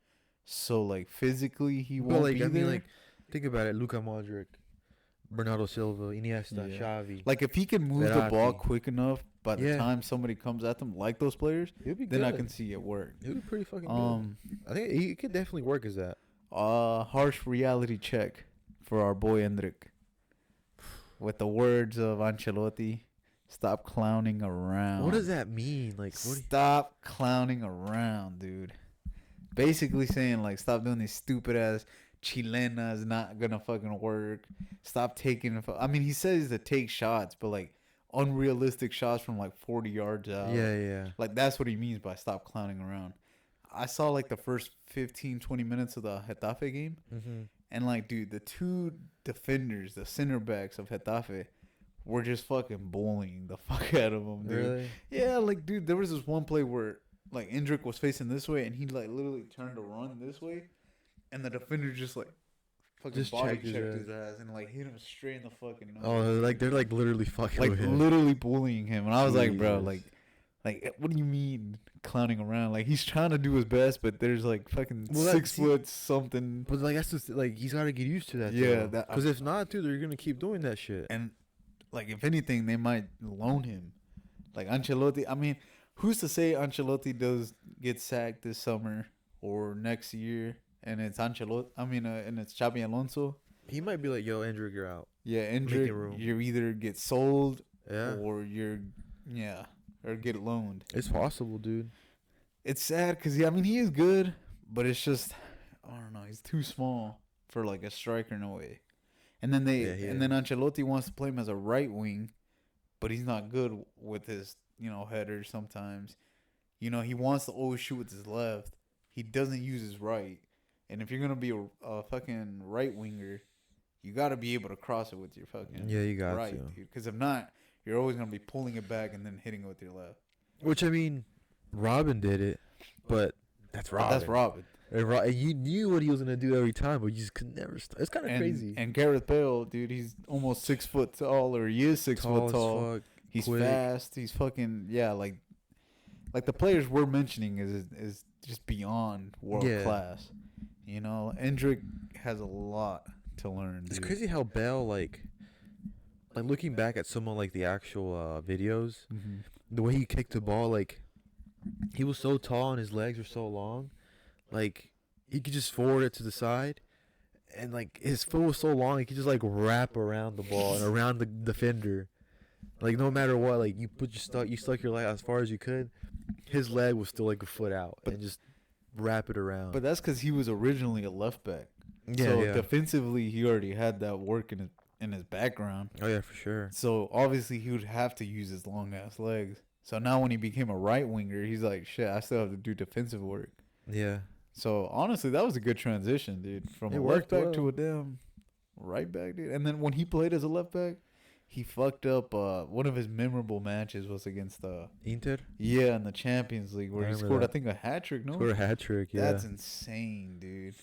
so like physically he But won't like be I there. mean, like think about it: Luka Modric, Bernardo Silva, Iniesta, Yeah. Xavi. Like if he can move the ball Verratti. quick enough by the Yeah. time somebody comes at them, like those players, He'll be then good. I can see it work. He'll be pretty fucking good. I think he could definitely work as that. Harsh reality check for our boy Hendrik. With the words of Ancelotti, stop clowning around. What does that mean? Like, what? Stop clowning around, dude. Basically saying like, stop doing these stupid ass chilena is not gonna fucking work. Stop taking. I mean, he says to take shots, but like unrealistic shots from like 40 yards out. Yeah. Like that's what he means by stop clowning around. I saw like the first 15, 20 minutes of the Getafe game. Mm-hmm. And like, dude, the two defenders, the center backs of Getafe, were just fucking bullying the fuck out of them, dude. Really? Yeah, like, dude, there was this one play where like Endrick was facing this way, and he like literally turned to run this way, and the defender just like fucking Just body checked checked his his ass and like hit him straight in the fucking nose. Oh, like they're like literally fucking like with him. literally bullying him, and I was like, bro, Jesus. like, what do you mean clowning around? Like he's trying to do his best, but there's like fucking Well, 6 see- foot something. But like that's just like he's got to get used to that. Yeah, Because if not, dude, they're gonna keep doing that shit. And like if anything, they might loan him. Like Ancelotti, I mean, who's to say Ancelotti does get sacked this summer or next year, and it's Ancelotti? I mean, and it's Xabi Alonso. He might be like, "Yo, Andrew, you're out." Yeah, making Endrick, room. you either get sold Yeah, or or get loaned. it's possible, dude. It's sad because he is good, but it's just I don't know. He's too small for like a striker in a way. And then Yeah, he is. Ancelotti wants to play him as a right wing, but he's not good with his headers sometimes. He wants to always shoot with his left. He doesn't use his right. And if you're gonna be a fucking right winger, you got to be able to cross it with your fucking Yeah, you got right, to. dude. Because if not, you're always gonna be pulling it back and then hitting it with your left. Which I mean, Robin did it, but that's Robin. That's Robin. And you knew what he was gonna do every time, but you just could never stop. It's kind of crazy. And Gareth Bale, dude, he's almost 6 foot tall, or he is 6 foot as tall. fuck, He's quick. fast. He's fucking like the players we're mentioning is just beyond world class. Endrick has a lot to learn. It's dude. crazy how Bell like looking back at some of like the actual videos, Mm-hmm. the way he kicked the ball, like he was so tall and his legs were so long, like he could just forward it to the side, and like his foot was so long he could just like wrap around the ball and around the defender, like no matter what, like you stuck your leg as far as you could, his leg was still like a foot out, and just wrap it around. But that's because he was originally a left back. Yeah, So yeah. defensively, he already had that work in his background. Oh yeah, for sure. So obviously, he would have to use his long ass legs. So now when he became a right winger, he's like, shit, I still have to do defensive work. Yeah. So honestly, that was a good transition, dude. From It a left worked back well. to a damn right back, dude. And then when he played as a left back, he fucked up. One of his memorable matches was against Inter in the Champions League where I he remember scored, that. I think, a hat trick. No, scored a hat trick. Yeah. that's insane, dude.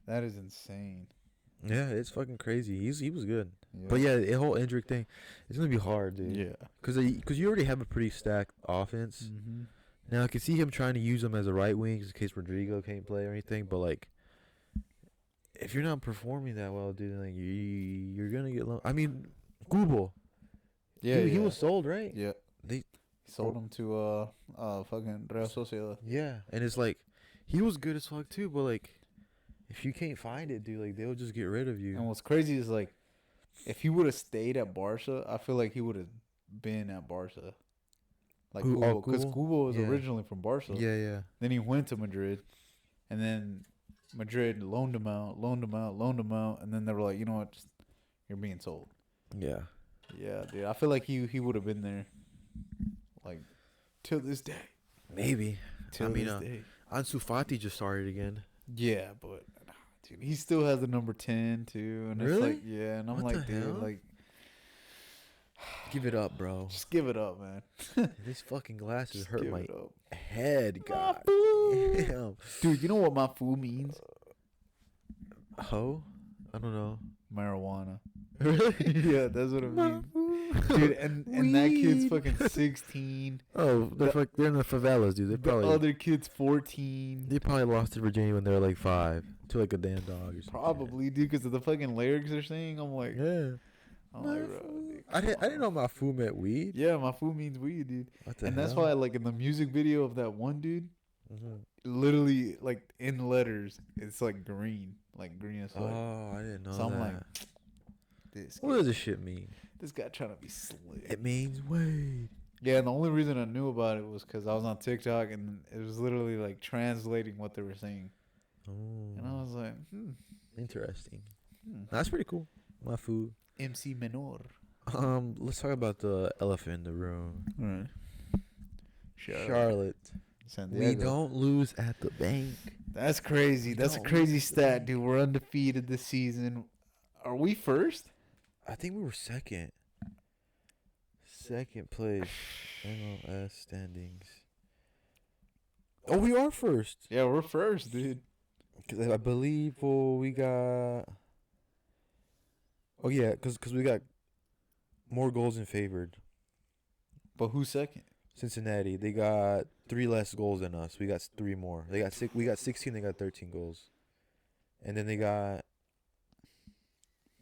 That is insane. Yeah, it's fucking crazy. He was good. Yeah. But yeah, the whole Endrick thing, it's gonna be hard, dude. Yeah. Cause you already have a pretty stacked offense. Mm-hmm. Now I can see him trying to use him as a right wing in case Rodrigo can't play or anything. But like, if you're not performing that well, dude, like you're gonna get low. I mean, Google. Yeah, he was sold, right? Yeah. They Sold him to fucking Real Sociedad. Yeah, and it's like he was good as fuck too. But like, if you can't find it, dude, like they'll just get rid of you. And what's crazy is like, if he would have stayed at Barca, I feel like he would have been at Barca. Like because Kubo was originally from Barca. Yeah, yeah. Then he went to Madrid, and then Madrid loaned him out, and then they were like, you know what, you're being sold. Yeah. Yeah, dude. I feel like he would have been there, like, till this day. Maybe. Till mean, this day. Ansu Fati just started again. Yeah, but dude, he still has the number 10 too, and it's Really? like, yeah, and I'm What like, the dude, hell? like, Give it up, bro. just give it up, man. These fucking glasses Just hurt give my it up. head, god damn. Dude, you know what my food means? Ho? I don't know. Marijuana. Really? Yeah, that's what it means. Dude, and that kid's Weed. fucking 16. Oh, they're in the favelas, dude. The other kid's 14. They probably lost to Virginia when they were like 5 to like a damn dog or something. Probably, dude, because of the fucking lyrics they're saying. I'm like, Yeah. I'm like, bro, dude, I come didn't know on. my food meant weed. Yeah, my food means weed, dude. What the And that's hell? why, like, in the music video of that one dude, Mhm. literally, like, in letters, it's like green as fuck. Oh, I didn't know So I'm that. like, this What guy, does this shit mean? this guy trying to be slick. It means weed. Yeah, and the only reason I knew about it was because I was on TikTok and it was literally like translating what they were saying, and I Oh, was like, interesting. That's pretty cool. My food. MC Menor. Let's talk about the elephant in the room. All right. Charlotte. San We Diego. don't lose at the bank. That's crazy. That's a don't crazy lose the stat, bank. dude. We're undefeated this season. Are we first? I think we were second. Second place. MLS standings. Oh, we are first. Yeah, we're first, dude. 'Cause I believe we got. Oh yeah, because we got more goals in favored. But who's second? Cincinnati, they got 3 less goals than us. We got 3 more. They got We got 16. They got 13 goals, and then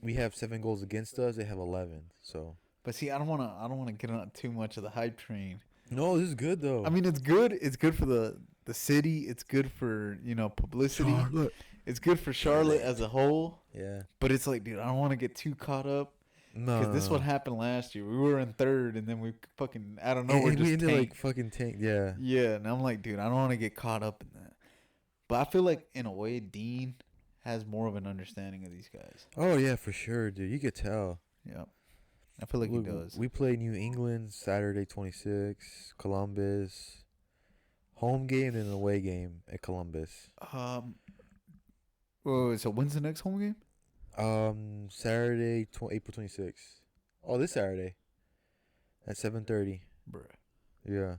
we have 7 goals against us. They have 11. So But see, I don't wanna get on too much of the hype train. no, this is good though. I mean, it's good. It's good for the city. It's good for publicity. Charlotte. It's good for Charlotte as a whole. Yeah. But it's like, dude, I don't want to get too caught up No, Because this is what happened last year. We were in third, and then we fucking out of nowhere and we just ended tanked. like fucking tank. Yeah. Yeah, and I'm like, dude, I don't want to get caught up in that. But I feel like in a way, Dean has more of an understanding of these guys. Oh yeah, for sure, dude. You could tell. Yeah, I feel like Look, he does. we play New England Saturday 26, Columbus, home game and an away game at Columbus. So when's the next home game? Saturday, April 26th. Oh, this Saturday at 7:30. Bruh. Yeah,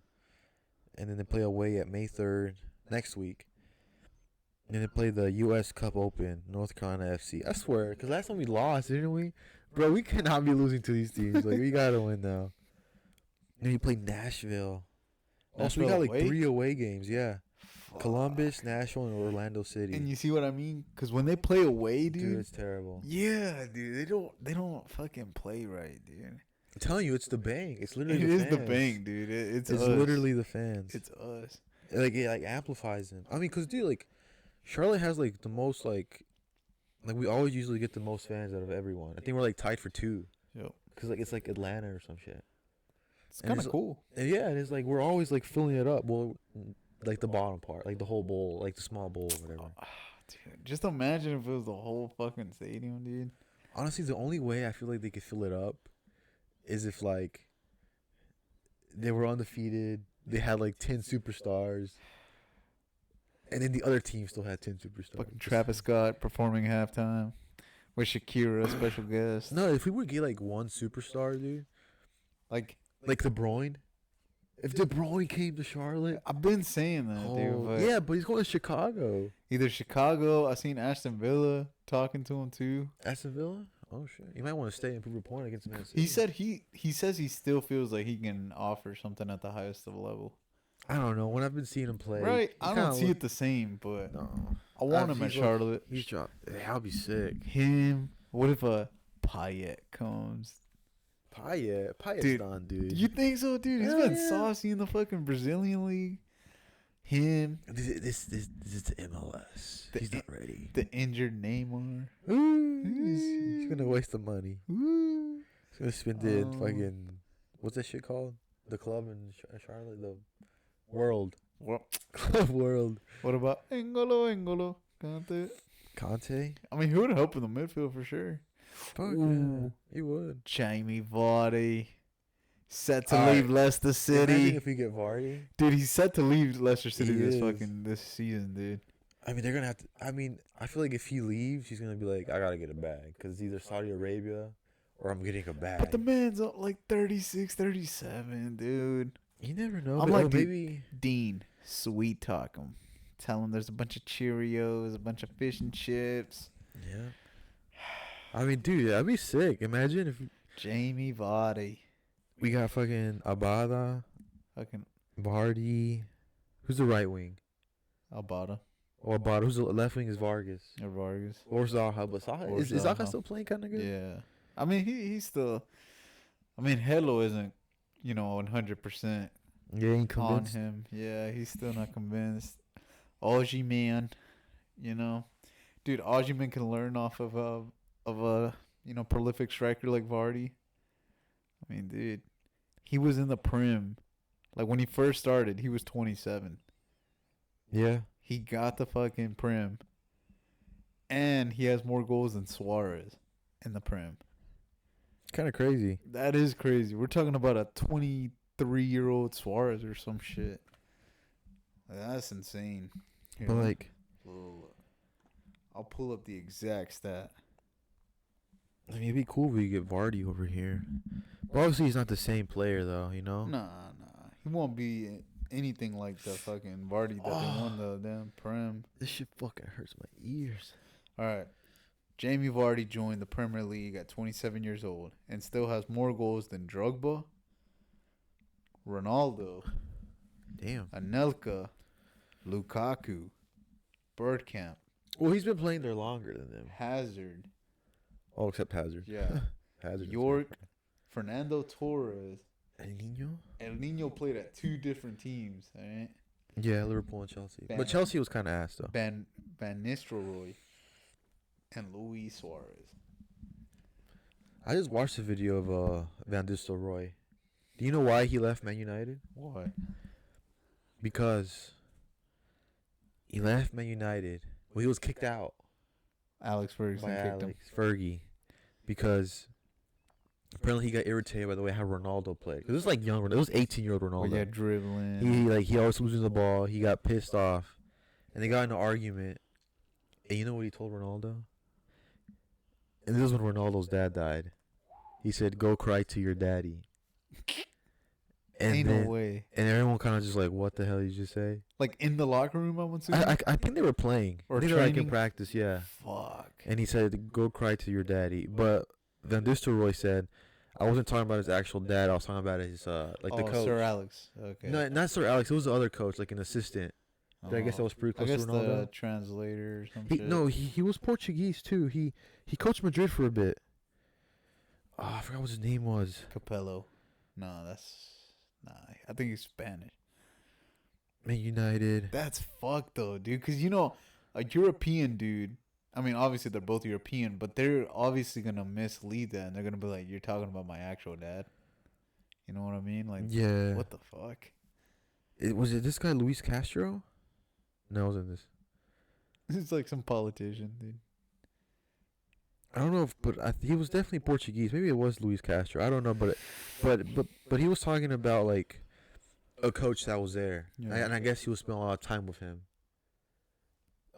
and then they play away at May 3rd next week. And then they play the U.S. Cup Open, North Carolina FC. I swear, because last time we lost, didn't we? Bro, we cannot be losing to these teams. Like, we got to win now. And you play Nashville. Also, we got like away? 3 away games, yeah. Fuck. Columbus, Nashville, and Orlando City. And you see what I mean? Because when they play away, dude. Dude, it's terrible. Yeah, dude. They don't fucking play right, dude. I'm telling you, it's the bank. It's literally It the is fans. the bank, dude. It's It's us. literally the fans. It's us. Like, it like amplifies them. I mean, because, dude, like, Charlotte has like the most like we always usually get the most fans out of everyone. I think we're like tied for 2. Yep. Cause like it's like Atlanta or some shit. It's And kind of it's- cool. And yeah, and it's like we're always like filling it up. Well, like the bottom part, like the whole bowl, like the small bowl or whatever. Dude, just imagine if it was the whole fucking stadium, dude. Honestly, the only way I feel like they could fill it up is if like they were undefeated. They had like 10 superstars. And then the other team still had 10 superstars. Fucking Travis Scott performing halftime with Shakira, special guest. No, if we would get like one superstar, dude, Like like De Bruyne. If De Bruyne came to Charlotte, I've been saying that, dude. oh, But yeah, but he's going to Chicago. either Chicago, I seen Aston Villa talking to him too. Aston Villa? Oh shit, you might want to stay and prove a point against Man City. He said he says he still feels like he can offer something at the highest of level. I don't know. When I've been seeing him play, Right? he I kinda don't see look- it the same, but No, I want him at he's like- Charlotte. He's dropped. I'll be sick. Him. What if a Payet comes? Payet's Dude, done, dude. You think so, dude? He's Hell been yeah. saucy in the fucking Brazilian league. Him, This is the MLS. The He's not in- ready. the injured Neymar. Ooh, he's gonna waste the money. Woo. He's gonna spend it in Oh. fucking what's that shit called? The club in Charlotte, the World What? Club World. What about Engolo? Kante? Conte? I mean, he would help in the midfield for sure. Fuck yeah, Ooh. he would. Jamie Vardy set to All leave right. Leicester Imagine City. if we get Vardy. Dude, he's set to leave Leicester City He is. this season, dude. I mean, they're gonna have to. I mean, I feel like if he leaves, he's gonna be like, I gotta get a bag because it's either Saudi Arabia or I'm getting a bag. But the man's up like 36, 37, dude. You never know. I'm but- like, or dude, maybe. Dean, sweet talk him. Tell him there's a bunch of Cheerios, a bunch of fish and chips. Yeah. I mean, dude, that'd be sick. Imagine if Jamie Vardy. we got fucking Abada, Fucking Vardy. Who's the right wing? Albada. Or Abada. Who's the left wing is Vargas. Or Vargas. Or Zaha. But Zaha, Or is Zaha Zaha. still playing kind of good? Yeah. I mean, he's still. I mean, Hello isn't, 100% Yeah, ain't on convinced. him. Yeah, he's still not convinced. Augie man, dude, Augie man can learn off of a prolific striker like Vardy. I mean, dude, he was in the Prem, like when he first started, he was 27. Yeah. He got the fucking Prem, and he has more goals than Suarez in the Prem. Kind of crazy. That is crazy. We're talking about a 23-year-old Suarez or some shit. That's insane. Here, But like, I'll pull up the exact stat. I mean, it'd be cool if we get Vardy over here. But obviously, he's not the same player, though. You know. Nah. He won't be anything like the fucking Vardy that they won the damn Prem. This shit fucking hurts my ears. All right. Jamie Vardy joined the Premier League at 27 years old and still has more goals than Drogba, Ronaldo, Damn. Anelka, Lukaku, Bergkamp, Well, he's been playing there longer than them. Hazard, Oh, except Hazard. yeah, Hazard. York, Fernando Torres. El Nino. El Nino played at 2 different teams, all right? Yeah, Liverpool and Chelsea. Ban- But Chelsea was kind of ass though. Van Nistelrooy and Luis Suarez. I just watched the video of Van Nistelrooy. Do you know why he left Man United? Why? Because he left Man United. Well, he was kicked out Alex Ferguson by kicked him. Alex Fergie because apparently he got irritated by the way how Ronaldo played. 'Cause it was like young. It was 18-year-old Ronaldo. Yeah, dribbling. He always losing the ball. He got pissed off, and they got in an argument. And you know what he told Ronaldo? And this is when Ronaldo's dad died. He said, "Go cry to your daddy." And Ain't then, no way. and everyone kind of just like, "What the hell did you just say?" Like in the locker room, I would say. I think they were playing. Or I think they were like in training? practice, yeah. Fuck. And he said, "Go cry to your daddy." But Van Nistelrooy said, "I wasn't talking about his actual dad. I was talking about his like the coach." Sir Alex. Okay. No, not Sir Alex. It was the other coach, like an assistant. I guess that was pretty I close guess to Ronaldo. the translator or something. He was Portuguese too. He coached Madrid for a bit. Oh, I forgot what his name was. Capello. No, I think he's Spanish. Man United. That's fucked though, dude. Because you know, a European dude. I mean, obviously they're both European, but they're obviously gonna mislead that, and they're gonna be like, "You're talking about my actual dad." You know what I mean? Like, Yeah. what the fuck? Was it this guy Luis Castro? No, it wasn't this. It's like some politician, dude. I don't know if, but he was definitely Portuguese. Maybe it was Luis Castro. I don't know, but he was talking about like a coach that was there, Yeah. and I guess he was spending a lot of time with him.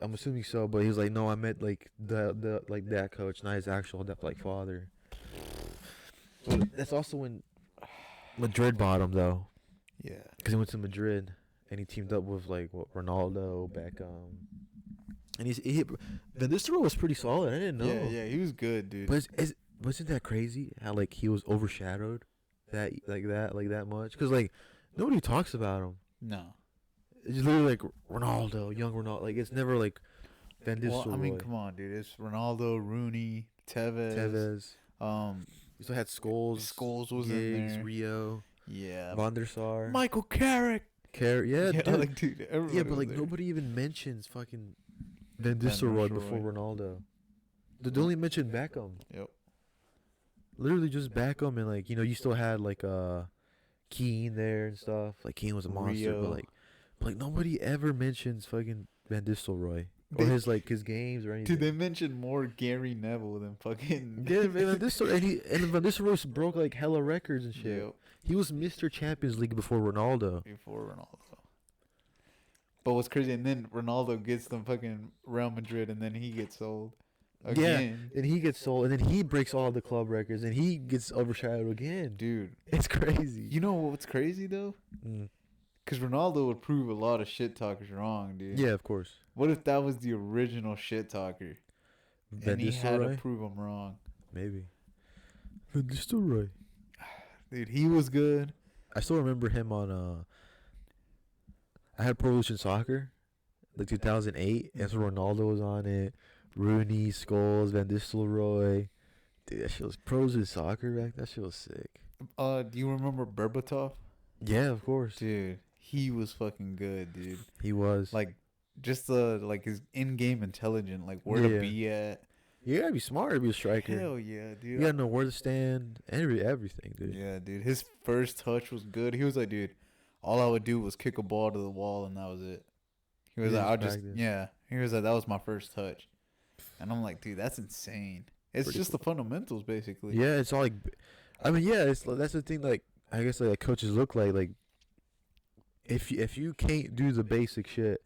I'm assuming so, but he was like, "No, I met like the like that coach, not his actual like father." But that's also when Madrid bought him though, Yeah. because he went to Madrid and he teamed up with like Ronaldo, Beckham, and Van Nistelrooy was pretty solid. I didn't know. Yeah, he was good, dude. But wasn't that crazy how like he was overshadowed that much? Because like nobody talks about him. No. It's literally like Ronaldo, young Ronaldo. Like it's never like Van Nistelrooy. Well, I mean, come on, dude. It's Ronaldo, Rooney, Tevez. Um, You still had Scholes. Scholes was in Giggs, there. Rio. Yeah. Van der Sar. Michael Carrick. Yeah, dude. like, dude, everybody Yeah, but was like there. nobody even mentions fucking Van Van Nistelrooy Nistelrooy. before Ronaldo. They only mentioned Beckham. Yep. Literally just Beckham, and like you still had like Keane there and stuff. Like Keane was a monster, Rio. but like nobody ever mentions fucking Van Nistelrooy or They- his games or anything. Dude, they mentioned more Gary Neville than fucking. Yeah, Van Nistelrooy, and Van Nistelrooy broke like hella records and shit. Yep. He was Mr. Champions League before Ronaldo. Before Ronaldo. But what's crazy, and then Ronaldo gets them fucking Real Madrid, and then he gets sold again. Yeah, and he gets sold, and then he breaks all the club records, and he gets overshadowed again. Dude, It's crazy. you know what's crazy though? Mm. Because Ronaldo would prove a lot of shit talkers wrong, dude. Yeah, of course. What if that was the original shit talker, Van and he had to Nistelrooy? prove him wrong? Maybe. Van Nistelrooy. Dude, he was good. I still remember him on I had Pro Evolution Soccer, like 2008. And so Ronaldo was on it. Rooney, Scholes, Van Nistelrooy. Dude, that shit was Pro Evolution Soccer back. That shit was sick. Do you remember Berbatov? Yeah, of course. Dude, he was fucking good, dude. He was. Like, just like his in-game intelligence, like where to Yeah. be at. You gotta be smart to be a striker. Hell yeah, dude. You gotta know where to stand. Everything, dude. Yeah, dude. His first touch was good. He was like, dude, all I would do was kick a ball to the wall, and that was it. He was Yeah, like, I'll just just, practice. yeah. He was like, that was my first touch. And I'm like, dude, that's insane. It's Pretty just the fundamentals, basically. Yeah, it's all like, I mean, yeah, that's the thing. Like, I guess like coaches look like if you can't do the basic shit,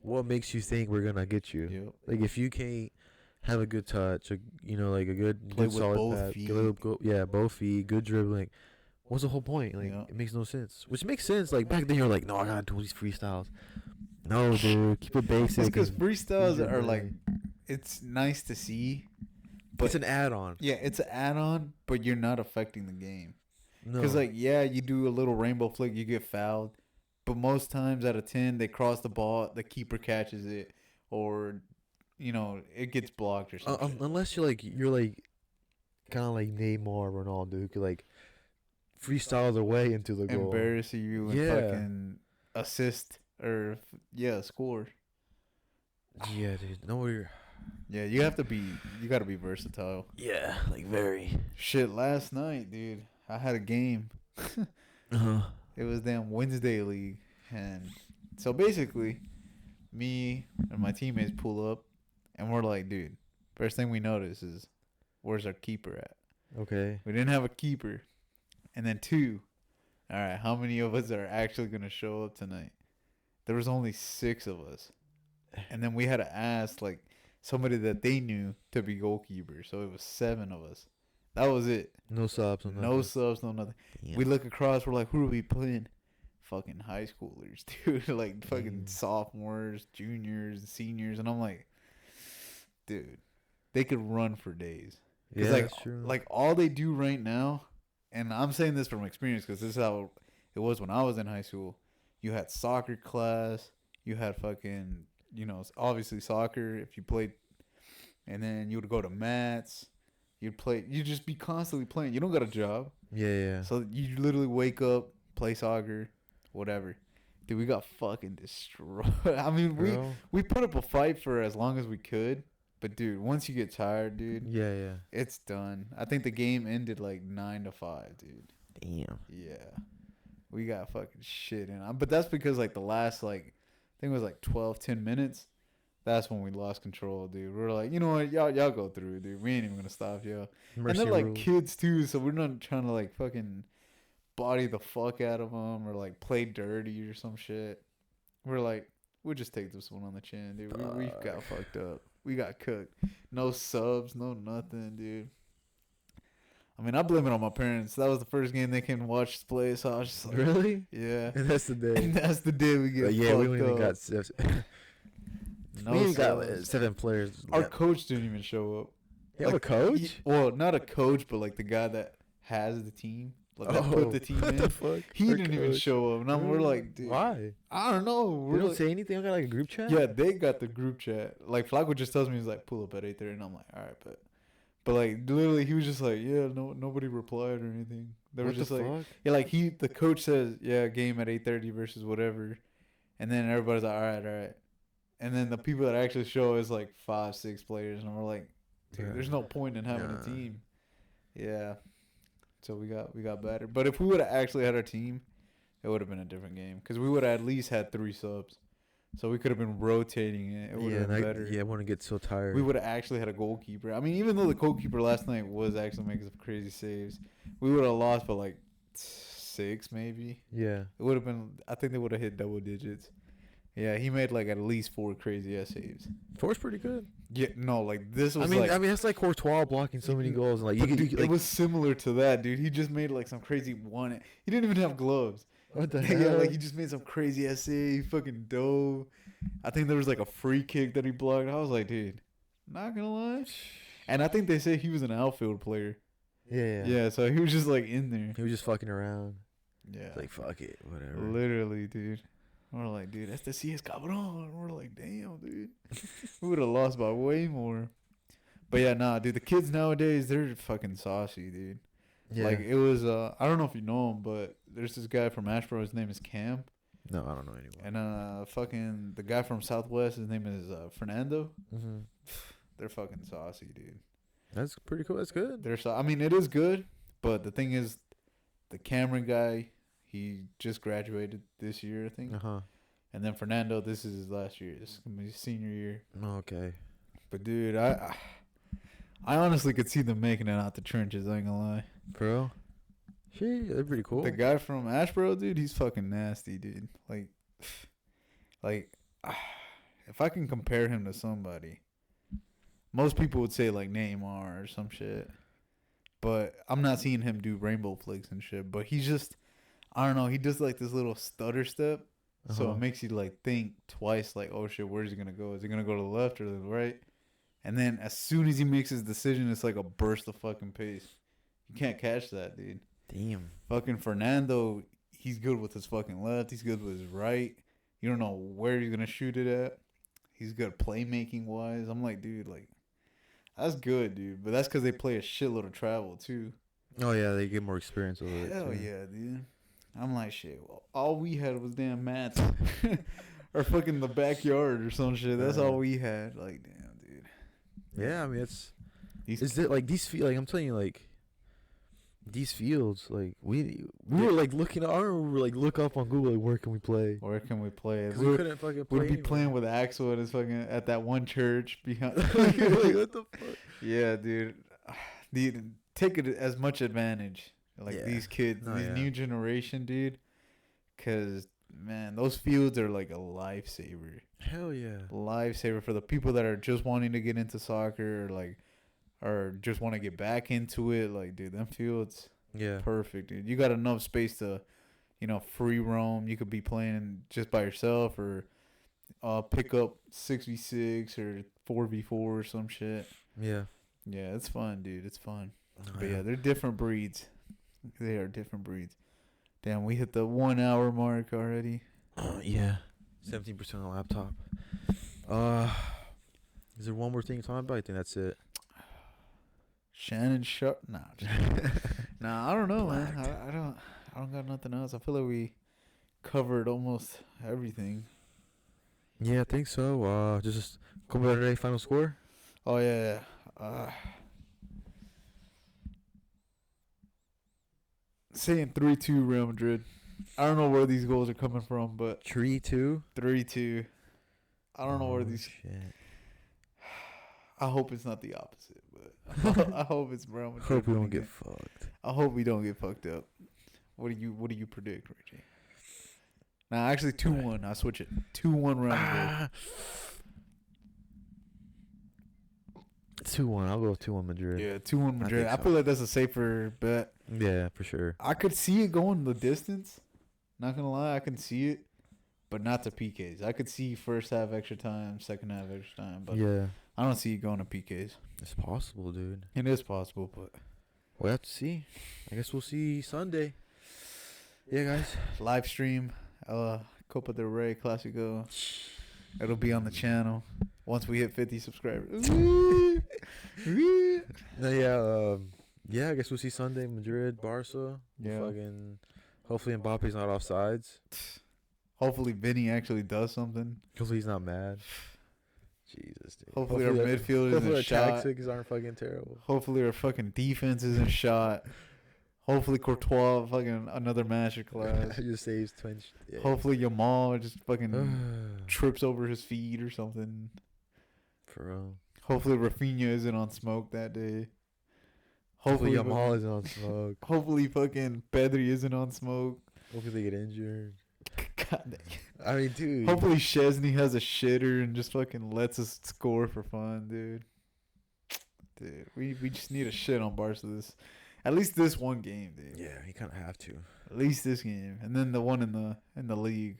what makes you think we're gonna get you? Yep. Like if you can't have a good touch, like a good Play with solid both pass, feet. both feet, good dribbling. What's the whole point? Like Yeah. it makes no sense. Which makes sense. Like back then you're like, no, I gotta do these freestyles. No, dude, keep it basic. It's because and freestyles easy to are like, play. it's nice to see. It's an add-on. Yeah, it's an add-on, but you're not affecting the game. No, Because, like, yeah, you do a little rainbow flick, you get fouled. But most times out of 10, they cross the ball, the keeper catches it, or, it gets blocked or something. unless you're kind of like Neymar, Ronaldo, who could like freestyle their way into the goal. Embarrass you and Yeah. fucking assist or, score. Yeah, dude. No, Yeah, you got to be versatile. Yeah, like very. Shit, last night, dude, I had a game. Uh-huh. It was damn Wednesday league, and so basically, me and my teammates pull up, and we're like, dude, first thing we notice is, where's our keeper at? Okay. We didn't have a keeper, and then two, all right, how many of us are actually gonna show up tonight? There was only 6 of us, and then we had to ask like somebody that they knew to be goalkeeper, so it was 7 of us. That was it. No subs, no No nothing. subs, no nothing. Damn. We look across, we're like, who are we playing? Fucking high schoolers, dude. Like fucking Damn. sophomores, juniors, seniors, and I'm like, dude, they could run for days. Yeah, Like, that's true. like all they do right now, and I'm saying this from experience because this is how it was when I was in high school. You had soccer class, you had fucking, obviously soccer if you played, and then you would go to mats. You'd just be constantly playing. You don't got a job. yeah. So you literally wake up, play soccer, whatever. Dude, we got fucking destroyed. I mean, Bro. we put up a fight for as long as we could, but dude, once you get tired, dude, Yeah. it's done. I think the game ended like 9-5, dude. Damn. Yeah, we got fucking shit in. But that's because like the last I think it was like 10 minutes. That's when we lost control, dude. We were like, you know what, y'all go through, dude. We ain't even gonna stop y'all. Mercy And they're like rule. kids too, so we're not trying to like fucking body the fuck out of them or like play dirty or some shit. We're like, we'll just take this one on the chin, dude. We got fucked up. We got cooked. No subs, no nothing, dude. I mean, I blame it on my parents. That was the first game they came to watch us play, so I was just like, Really? yeah. And that's the day. And that's the day we get Yeah, fucked we don't even up. got 7. No we ain't got subs. 7 players. Our coach didn't even show up. You have a coach? Well, not a coach, but like the guy that has the team. Like that put the team what in. the fuck? He Our didn't even coach. show up. And we're like, dude. Why? I don't know. We We're don't like, say anything. I got like a group chat. yeah, they got the group chat. Like Flacco just tells me he's like, pull up at 8:30, and I'm like, all right, but like literally he was just like, yeah, nobody replied or anything. They were What just the like, fuck? yeah, like the coach says, yeah, game at 8:30 versus whatever, and then everybody's like, all right, and then the people that actually show is like 5-6 players, and we're like, dude, Yeah. there's no point in having Nah. a team. Yeah, so we got battered. But if we would have actually had our team, it would have been a different game because we would have at least had 3 subs, so we could have been rotating it. It would have been better. I want to get so tired. We would have actually had a goalkeeper. I mean, even though the goalkeeper last night was actually making some crazy saves, we would have lost by like 6 maybe. Yeah. It would have been. I think they would have hit double digits. Yeah, he made like at least 4 crazy ass saves. 4's pretty good. Yeah, no, like this was. I mean, that's like Courtois blocking so many goals. And like, but you dude, could, it like, was similar to that, dude. He just made like some crazy one. He didn't even have gloves. what the Yeah, hell? like he just made some crazy ass save. He fucking dove. I think there was like a free kick that he blocked. I was like, dude, not gonna lie. And I think they say he was an outfield player. yeah. Yeah, so he was just like in there. He was just fucking around. Yeah. Like, fuck it, whatever. Literally, dude. We're like, dude, that's the CS cabrón. We're like, damn, dude. We would have lost by way more. But yeah, nah, dude, the kids nowadays, they're fucking saucy, dude. Yeah. Like, it was, I don't know if you know him, but there's this guy from Ashboro. His name is Cam. No, I don't know anyone. And fucking the guy from Southwest, his name is Fernando. Mm-hmm. They're fucking saucy, dude. That's pretty cool. That's good. I mean, it is good, but the thing is, the Cameron guy, he just graduated this year, I think. Uh-huh. And then Fernando, this is his last year. This is gonna be his senior year. Okay. But dude, I honestly could see them making it out the trenches. I ain't gonna lie. Bro. Shit, they're pretty cool. The guy from Ashboro, dude, he's fucking nasty, dude. Like, if I can compare him to somebody, most people would say like Neymar or some shit. But I'm not seeing him do rainbow flicks and shit. But he's just, I don't know. He does like this little stutter step. So Uh-huh. it makes you like think twice, like, oh shit, where's he gonna go? Is he gonna go to the left or the right? And then as soon as he makes his decision, it's like a burst of fucking pace. You can't catch that, dude. Damn. Fucking Fernando, he's good with his fucking left. He's good with his right. You don't know where he's gonna shoot it at. He's good playmaking wise. I'm like, dude, like, that's good, dude. But that's because they play a shitload of travel too. Oh, yeah, they get more experience with it. Hell too. yeah, dude. I'm like, shit. Well, all we had was damn mats, or fucking the backyard or some shit. That's all we had. Like, damn, dude. Yeah, I mean it's. These Is it like these like I'm telling you like. These fields like we were like looking. I remember we were like look up on Google like where can we play? where can we play? Because we couldn't fucking play. We'd be anywhere. playing with Axel at his fucking at that one church behind. like, what the fuck? Yeah, dude. Take it as much advantage. Like Yeah. these kids, No, these yeah. new generation, dude. Cause man, those fields are like a lifesaver. Hell yeah. Lifesaver for the people that are just wanting to get into soccer, or like, or just want to get back into it. Like, dude, them fields, Yeah. perfect, dude. You got enough space to, free roam. You could be playing just by yourself, or pick up 6v6 or 4v4 or some shit. Yeah. Yeah, it's fun, dude. It's fun. Oh, But yeah, they're different breeds. They are different breeds. Damn, we hit the 1 hour mark already. Yeah. 17% on the laptop. Is there one more thing to talk about? I think that's it. Shannon Sharpe. Nah, nah. I don't know, man. I don't got nothing else. I feel like we covered almost everything. Yeah, I think so. Just Copa today final score. Oh yeah. Saying 3-2 Real Madrid. I don't know where these goals are coming from, but 3-2. 3-2. I don't know where these. Shit. I hope it's not the opposite, but I hope it's Real Madrid. Hope we don't winning get it. fucked. I hope we don't get fucked up. What do you predict, Richie? Nah, actually 2-1. I switch it. 2-1 Real Madrid. 2-1. I'll go with 2-1 Madrid. Yeah, 2-1 Madrid. think I so. feel like that's a safer bet. Yeah, for sure. I could see it going the distance. Not gonna lie, I can see it, but not to PKs. I could see first half extra time, second half extra time, but Yeah, I don't see it going to PKs. it's possible, dude. It is possible, but We'll have to see. I guess we'll see Sunday. Yeah, guys. live stream, Copa del Rey Clasico. It'll be on the channel once we hit 50 subscribers. No, yeah, I guess we'll see Sunday. Madrid, Barca. Yeah. Fucking. Hopefully Mbappe's not offsides. Hopefully Vinny actually does something. Hopefully he's not mad. Jesus, dude. Hopefully our midfield hopefully isn't our shot. tactics aren't fucking terrible. Hopefully our fucking defense isn't shot. Hopefully Courtois fucking another masterclass. Just saves 20. Yeah. Hopefully Yamal just fucking trips over his feet or something. For real. Hopefully Rafinha isn't on smoke that day. Hopefully Hopefully Yamal isn't on smoke. Hopefully fucking Pedri isn't on smoke. Hopefully they get injured. God dang. I mean, dude. Hopefully Chesney has a shitter and just fucking lets us score for fun, dude. Dude, we just need a shit on Barca at least this one game, dude. Yeah, you kind of have to. At least this game, and then the one in the league,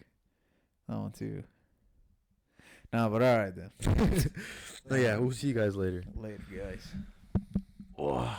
that one too. Nah, but all right then. No, yeah, we'll see you guys later. Later, guys. Oh.